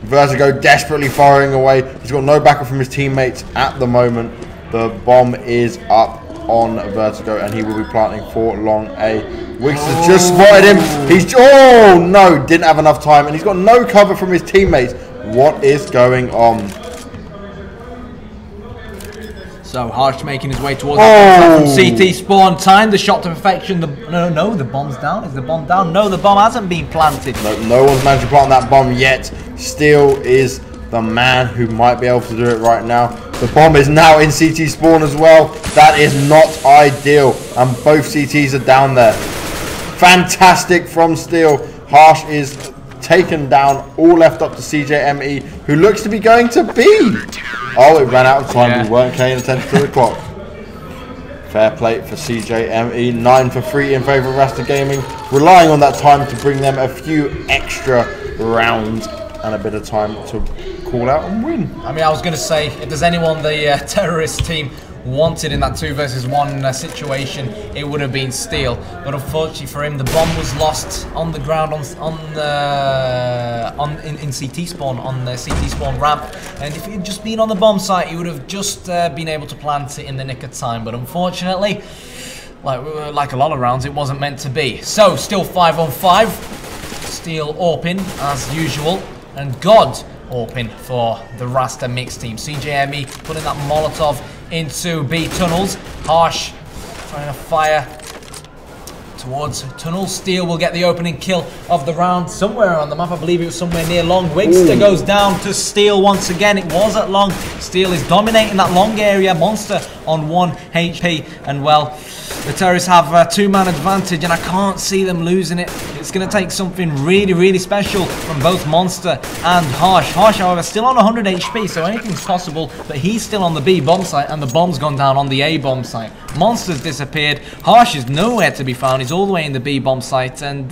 Vertigo desperately firing away. He's got no backup from his teammates at the moment. The bomb is up on Vertigo and he will be planting for long A. Wiggs has just spotted him. He's, oh no, didn't have enough time and he's got no cover from his teammates. What is going on? So Harsh making his way towards the CT spawn. Time the shot to perfection. No, the bomb's down. Is the bomb down? No, the bomb hasn't been planted. No one's managed to plant that bomb yet. Steel is the man who might be able to do it right now. The bomb is now in CT spawn as well. That is not ideal. And both CTs are down there. Fantastic from Steel. Harsh is taken down. All left up to CJME, who looks to be going to B. Oh, it ran out of time. We weren't paying attention to the clock. Fair play for CJME. 9 for 3 in favour of Rasta Gaming. Relying on that time to bring them a few extra rounds and a bit of time to call out and win. I mean, I was going to say, if there's anyone the terrorist team wanted in that 2 versus 1 situation, it would have been Steel. But unfortunately for him, the bomb was lost on the ground in CT spawn, on the CT spawn ramp. And if he had just been on the bomb site, he would have just been able to plant it in the nick of time. But unfortunately, like a lot of rounds, it wasn't meant to be. So still 5 on 5. Steel AWPing as usual, and God AWPing for the Rasta.Mix team. CJME putting that Molotov into B tunnels. Harsh trying to fire towards tunnels. Steel will get the opening kill of the round somewhere on the map. I believe it was somewhere near long. Wigster goes down to Steel once again. It was at long. Steel is dominating that long area. Monster on 1 HP, and well, the terrorists have a 2-man advantage, and I can't see them losing it. It's going to take something really, really special from both Monster and Harsh. Harsh, however, still on 100 HP, so anything's possible, but he's still on the B bomb site, and the bomb's gone down on the A bomb site. Monster's disappeared. Harsh is nowhere to be found. He's all the way in the B bomb site, and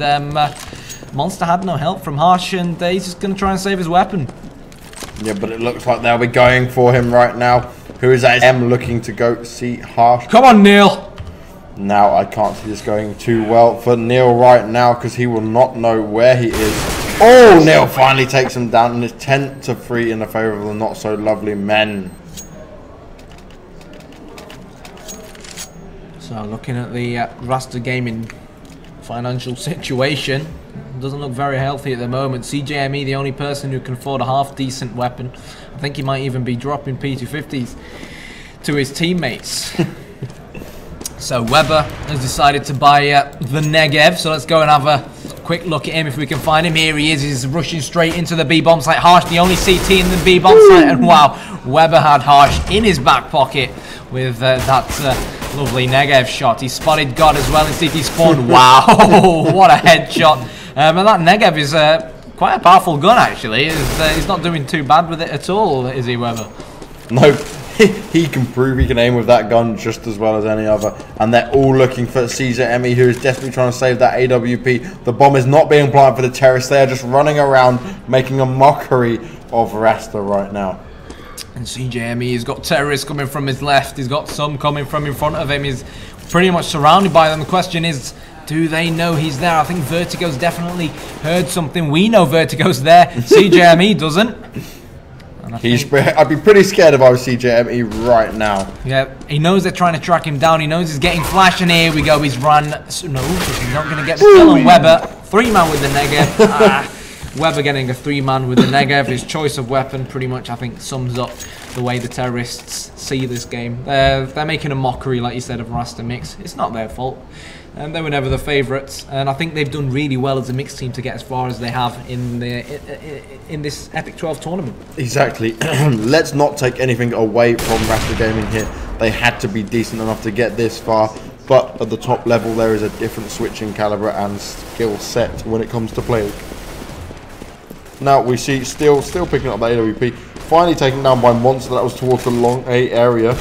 Monster had no help from Harsh, and he's just going to try and save his weapon. Yeah, but it looks like they'll be going for him right now. Who is that? M looking to go see Harsh. Come on, Neil. Now, I can't see this going too well for Neil right now because he will not know where he is. Oh, Neil finally takes him down and it's 10 to 3 in the favour of the not so lovely men. So, looking at the Rasta Gaming financial situation, doesn't look very healthy at the moment. CJME, the only person who can afford a half-decent weapon. I think he might even be dropping P250s to his teammates. So Weber has decided to buy the Negev, so let's go and have a quick look at him if we can find him. Here he is, he's rushing straight into the B bomb site. Harsh, the only CT in the B bomb site, and wow, Weber had Harsh in his back pocket with that lovely Negev shot. He spotted God as well in CT spawn. Wow, what a headshot. And that Negev is quite a powerful gun actually. He's not doing too bad with it at all, is he, Weber? Nope. He can prove he can aim with that gun just as well as any other. And they're all looking for CJME, who is desperately trying to save that AWP. The bomb is not being planted for the terrorists. They are just running around making a mockery of Rasta right now. And CJME has got terrorists coming from his left. He's got some coming from in front of him. He's pretty much surrounded by them. The question is, do they know he's there? I think Vertigo's definitely heard something. We know Vertigo's there. CJME doesn't. I'd be pretty scared if I was CJME right now. Yeah, he knows they're trying to track him down. He knows he's getting flash, and here we go. He's run. No, he's not going to get the kill on Weber. 3-man with the Negev. Weber getting a 3-man with the Negev. His choice of weapon pretty much, I think, sums up the way the terrorists see this game. They're making a mockery, like you said, of Rasta.Mix. It's not their fault. And they were never the favourites, and I think they've done really well as a mixed team to get as far as they have in this epic.TWELVE tournament. Exactly. Let's not take anything away from Rasta Gaming here. They had to be decent enough to get this far, but at the top level there is a different switching calibre and skill set when it comes to playing. Now we see still picking up the AWP, finally taken down by Monster. That was towards the long A area.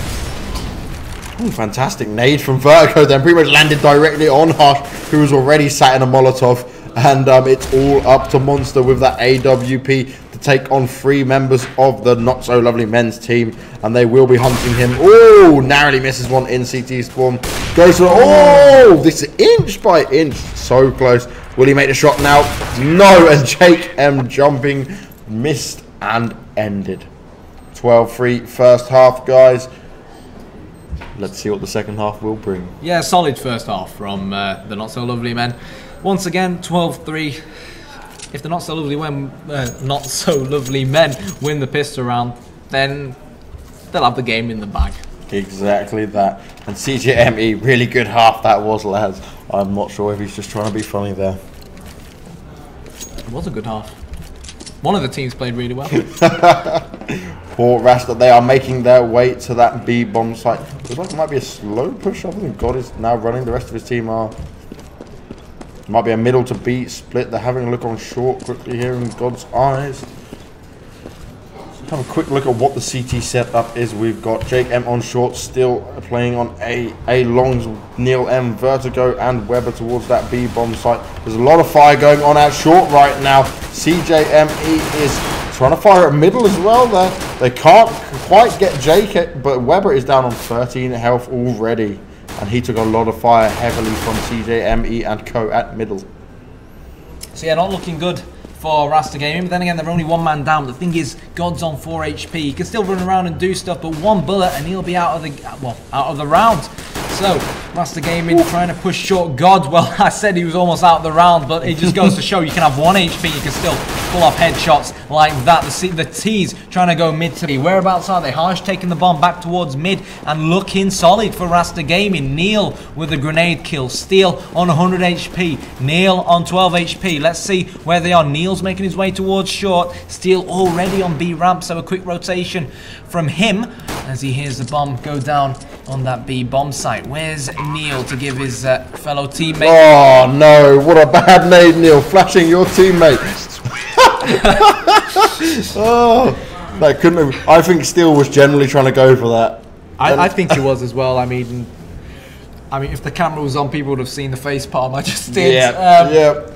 Ooh, fantastic nade from Vertigo then, pretty much landed directly on Harsh, who was already sat in a Molotov, and it's all up to Monster with that AWP to take on 3 members of the Not So Lovely Men's team, and they will be hunting him. Oh, narrowly misses one in CT spawn. Goes for, oh, this is inch by inch, so close. Will he make the shot now? No, and Jake M jumping, missed and ended. 12-3 first half, guys. Let's see what the second half will bring. Yeah, solid first half from the Not So Lovely Men. Once again, 12-3. If the Not So Lovely Men win the pistol round, then they'll have the game in the bag. Exactly that. And CJME, really good half that was, lads. I'm not sure if he's just trying to be funny there. It was a good half. One of the teams played really well. Poor Rasta, they are making their way to that B bomb site. Looks like it might be a slow push. I think God is now running. The rest of his team are. Might be a middle to B split. They're having a look on short quickly here in God's eyes. Have a quick look at what the CT setup is. We've got Jake M on short, still playing on A longs, Neil M, Vertigo, and Weber towards that B bomb site. There's a lot of fire going on out short right now. CJME is trying to fire at middle as well there. They can't quite get Jake, but Weber is down on 13 health already. And he took a lot of fire heavily from CJME and co at middle. So yeah, not looking good for Rasta Gaming, but then again, they're only 1 man down. The thing is, God's on 4 HP. He can still run around and do stuff, but 1 bullet and he'll be out of the round. So Rasta Gaming trying to push short God. Well, I said he was almost out of the round, but it just goes to show you can have 1 HP, you can still pull off headshots like that. The T's trying to go mid to B. Whereabouts are they? Harsh taking the bomb back towards mid and looking solid for Rasta Gaming. Neil with a grenade kill. Steel on 100 HP. Neil on 12 HP. Let's see where they are. Neil's making his way towards short. Steel already on B ramp, so a quick rotation from him as he hears the bomb go down on that B bomb site. Where's Neil to give his fellow teammate? Oh no, what a bad nade, Neil, flashing your teammate. Oh, that couldn't have. I think Steel was generally trying to go for that. I think he was as well. I mean, if the camera was on, people would have seen the face palm I just did. Yeah,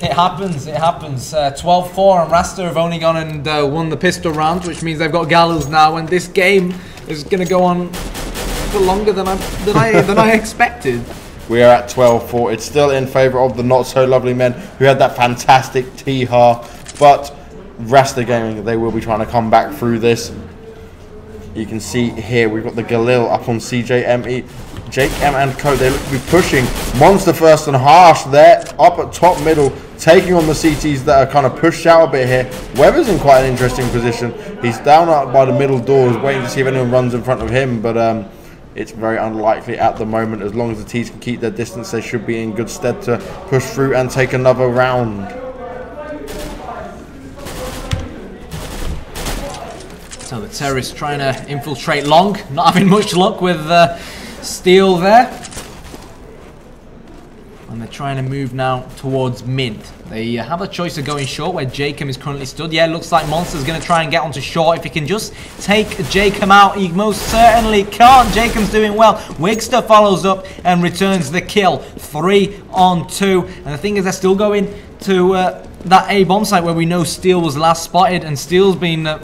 It happens, it happens. 12-4 and Rasta have only gone and won the pistol round, which means they've got gallows now, and this game is going to go on for longer than I expected. We are at 12-4. It's still in favour of the Not So Lovely Men, who had that fantastic T-har, but Rasta Gaming, they will be trying to come back through this. You can see here we've got the Galil up on CJME. Jake M and Co, they look to be pushing. Monster first and Harsh there, up at top middle, taking on the CTs that are kind of pushed out a bit here. Weber's in quite an interesting position. He's down out by the middle doors, waiting to see if anyone runs in front of him, but it's very unlikely at the moment. As long as the T's can keep their distance, they should be in good stead to push through and take another round. So the terrorists trying to infiltrate long, not having much luck with Steel there. And they're trying to move now towards mid. They have a choice of going short where Jacob is currently stood. Yeah, it looks like Monster's going to try and get onto short. If he can just take Jacob out, he most certainly can't. Jacob's doing well. Wigster follows up and returns the kill. 3 on 2. And the thing is, they're still going to that A bomb site where we know Steel was last spotted. And Steel's been...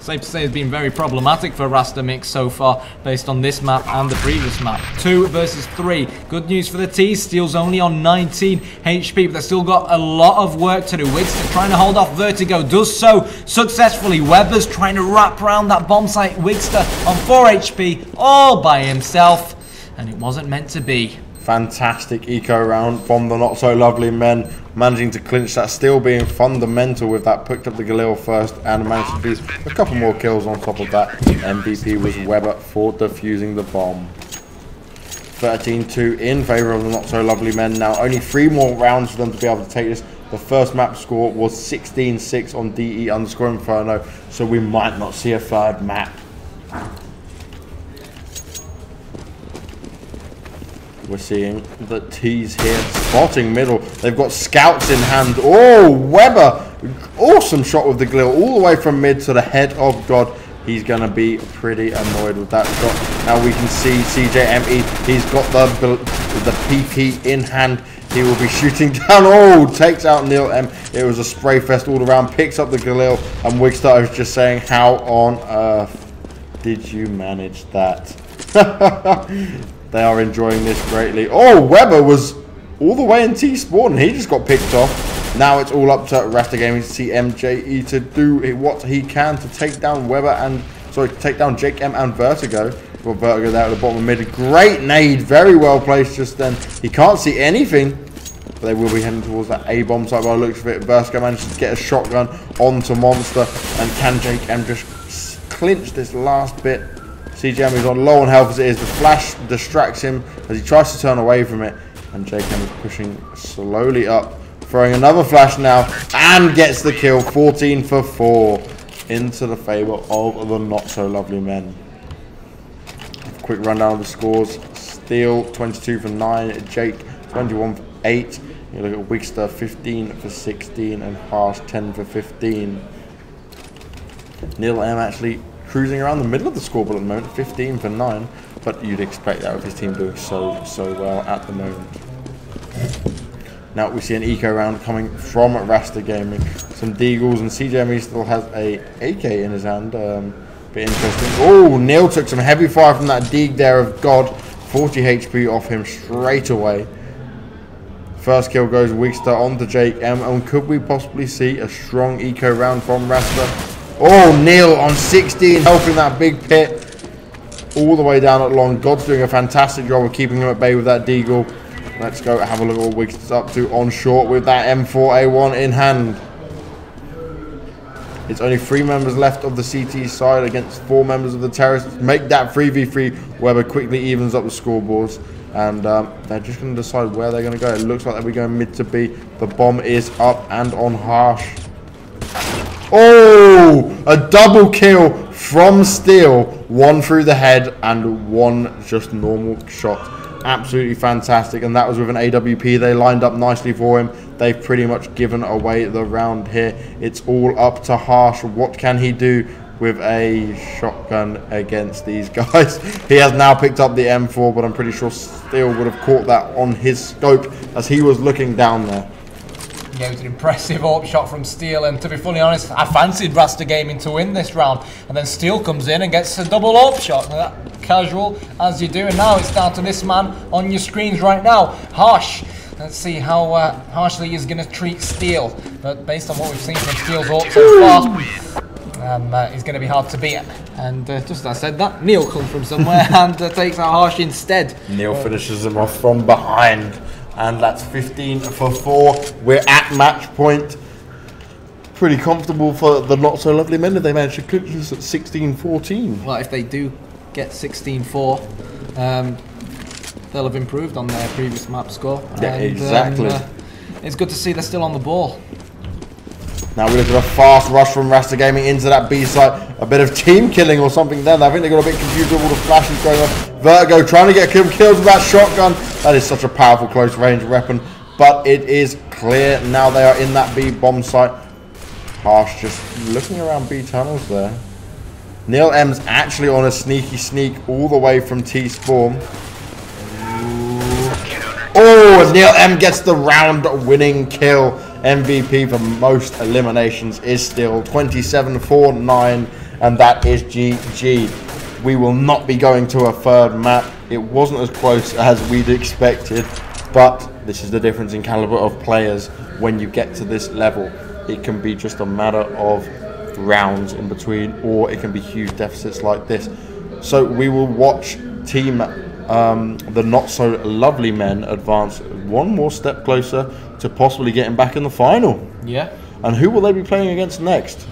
safe to say has been very problematic for Rasta.Mix so far based on this map and the previous map. 2 versus 3. Good news for the T's. Steel's only on 19 HP, but they've still got a lot of work to do. Wigster trying to hold off Vertigo, does so successfully. Weber's trying to wrap around that bomb site. Wigster on 4 HP all by himself, and it wasn't meant to be. Fantastic eco round from the Not So Lovely Men, managing to clinch that, still being fundamental with that. Picked up the Galil first and managed to do a couple more kills on top of that. MVP was Weber for defusing the bomb. 13-2 in favour of the Not So Lovely Men now. Only 3 more rounds for them to be able to take this. The first map score was 16-6 on DE_Inferno, so we might not see a third map. We're seeing the T's here spotting middle. They've got scouts in hand. Oh, Weber! Awesome shot with the Galil all the way from mid to the head of God. He's going to be pretty annoyed with that shot. Now we can see CJME. He's got the PP in hand. He will be shooting down. Oh, takes out Neil M. It was a spray fest all around. Picks up the Galil. And Wigstar is just saying, how on earth did you manage that? They are enjoying this greatly. Oh, Weber was all the way in T-Spawn, and he just got picked off. Now it's all up to Rasta Gaming to see MJE to do what he can to take down Weber and, sorry, to take down Jake M and Vertigo. Well, Vertigo there at the bottom of mid. Great nade, very well placed just then. He can't see anything, but they will be heading towards that A-bomb site by the looks of it. Vertigo manages to get a shotgun onto Monster, and can Jake M just clinch this last bit? CGM is on low on health as it is. The flash distracts him as he tries to turn away from it. And JKM is pushing slowly up. Throwing another flash now. And gets the kill. 14 for 4. Into the favour of the not so lovely men. Quick rundown of the scores. Steel 22 for 9. Jake 21 for 8. You look at Wigster 15 for 16. And Harsh 10 for 15. Neil M actually cruising around the middle of the scoreboard at the moment, 15 for 9, but you'd expect that with his team doing so well at the moment. Now we see an eco round coming from Rasta Gaming. Some Deagles, and CJME still has a AK in his hand. Bit interesting. Oh, Neil took some heavy fire from that Deag there of God. 40 HP off him straight away. First kill goes Wigstar onto Jake M, and could we possibly see a strong eco round from Rasta? Oh, Neil on 16, helping that big pit all the way down at long. God's doing a fantastic job of keeping him at bay with that Deagle. Let's go have a look at what Wiggs is up to on short with that M4A1 in hand. It's only 3 members left of the CT side against 4 members of the terrorists. Make that 3v3. Weber quickly evens up the scoreboards. And they're just going to decide where they're going to go. It looks like they'll be going mid to B. The bomb is up and on Harsh. Oh, a double kill from Steel. 1 through the head and 1 just normal shot. Absolutely fantastic. And that was with an AWP. They lined up nicely for him. They've pretty much given away the round here. It's all up to Harsh. What can he do with a shotgun against these guys? He has now picked up the M4, but I'm pretty sure Steel would have caught that on his scope as he was looking down there. Yeah, it was an impressive AWP shot from Steel, and to be fully honest, I fancied Rasta Gaming to win this round, and then Steel comes in and gets a double AWP shot. That casual as you do, and now it's down to this man on your screens right now, Harsh. Let's see how harshly he's going to treat Steel, but based on what we've seen from Steel's AWP so far, he's going to be hard to beat. And just as I said that, Neil comes from somewhere and takes out Harsh instead. Neil finishes him off from behind. And that's 15 for 4. We're at match point. Pretty comfortable for the not so lovely men if they manage to clinch this at 16-14. Well, if they do get 16-4, they'll have improved on their previous map score. Yeah, and, exactly. It's good to see they're still on the ball. Now we look at a fast rush from Rasta Gaming into that B site. A bit of team killing or something then. I think they got a bit confused with all the flashes going on. Vertigo trying to get kills with that shotgun. That is such a powerful close range weapon. But it is clear. Now they are in that B bomb site. Harsh just looking around B tunnels there. Neil M's actually on a sneaky sneak all the way from T-Spawn. Oh, and Neil M gets the round winning kill. MVP for most eliminations is still 27-4-9, and that is GG. We will not be going to a third map. It wasn't as close as we'd expected, but this is the difference in caliber of players when you get to this level. It can be just a matter of rounds in between, or it can be huge deficits like this. So we will watch team the not so lovely men advance one more step closer to possibly getting back in the final. Yeah. And who will they be playing against next?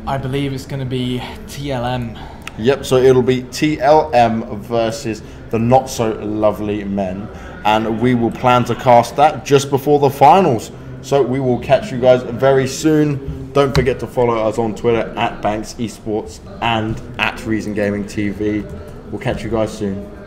I believe it's going to be TLM. Yep, so it'll be TLM versus the not so lovely men, and we will plan to cast that just before the finals. So we will catch you guys very soon. Don't forget to follow us on Twitter at Banks Esports and at Reason Gaming TV. We'll catch you guys soon.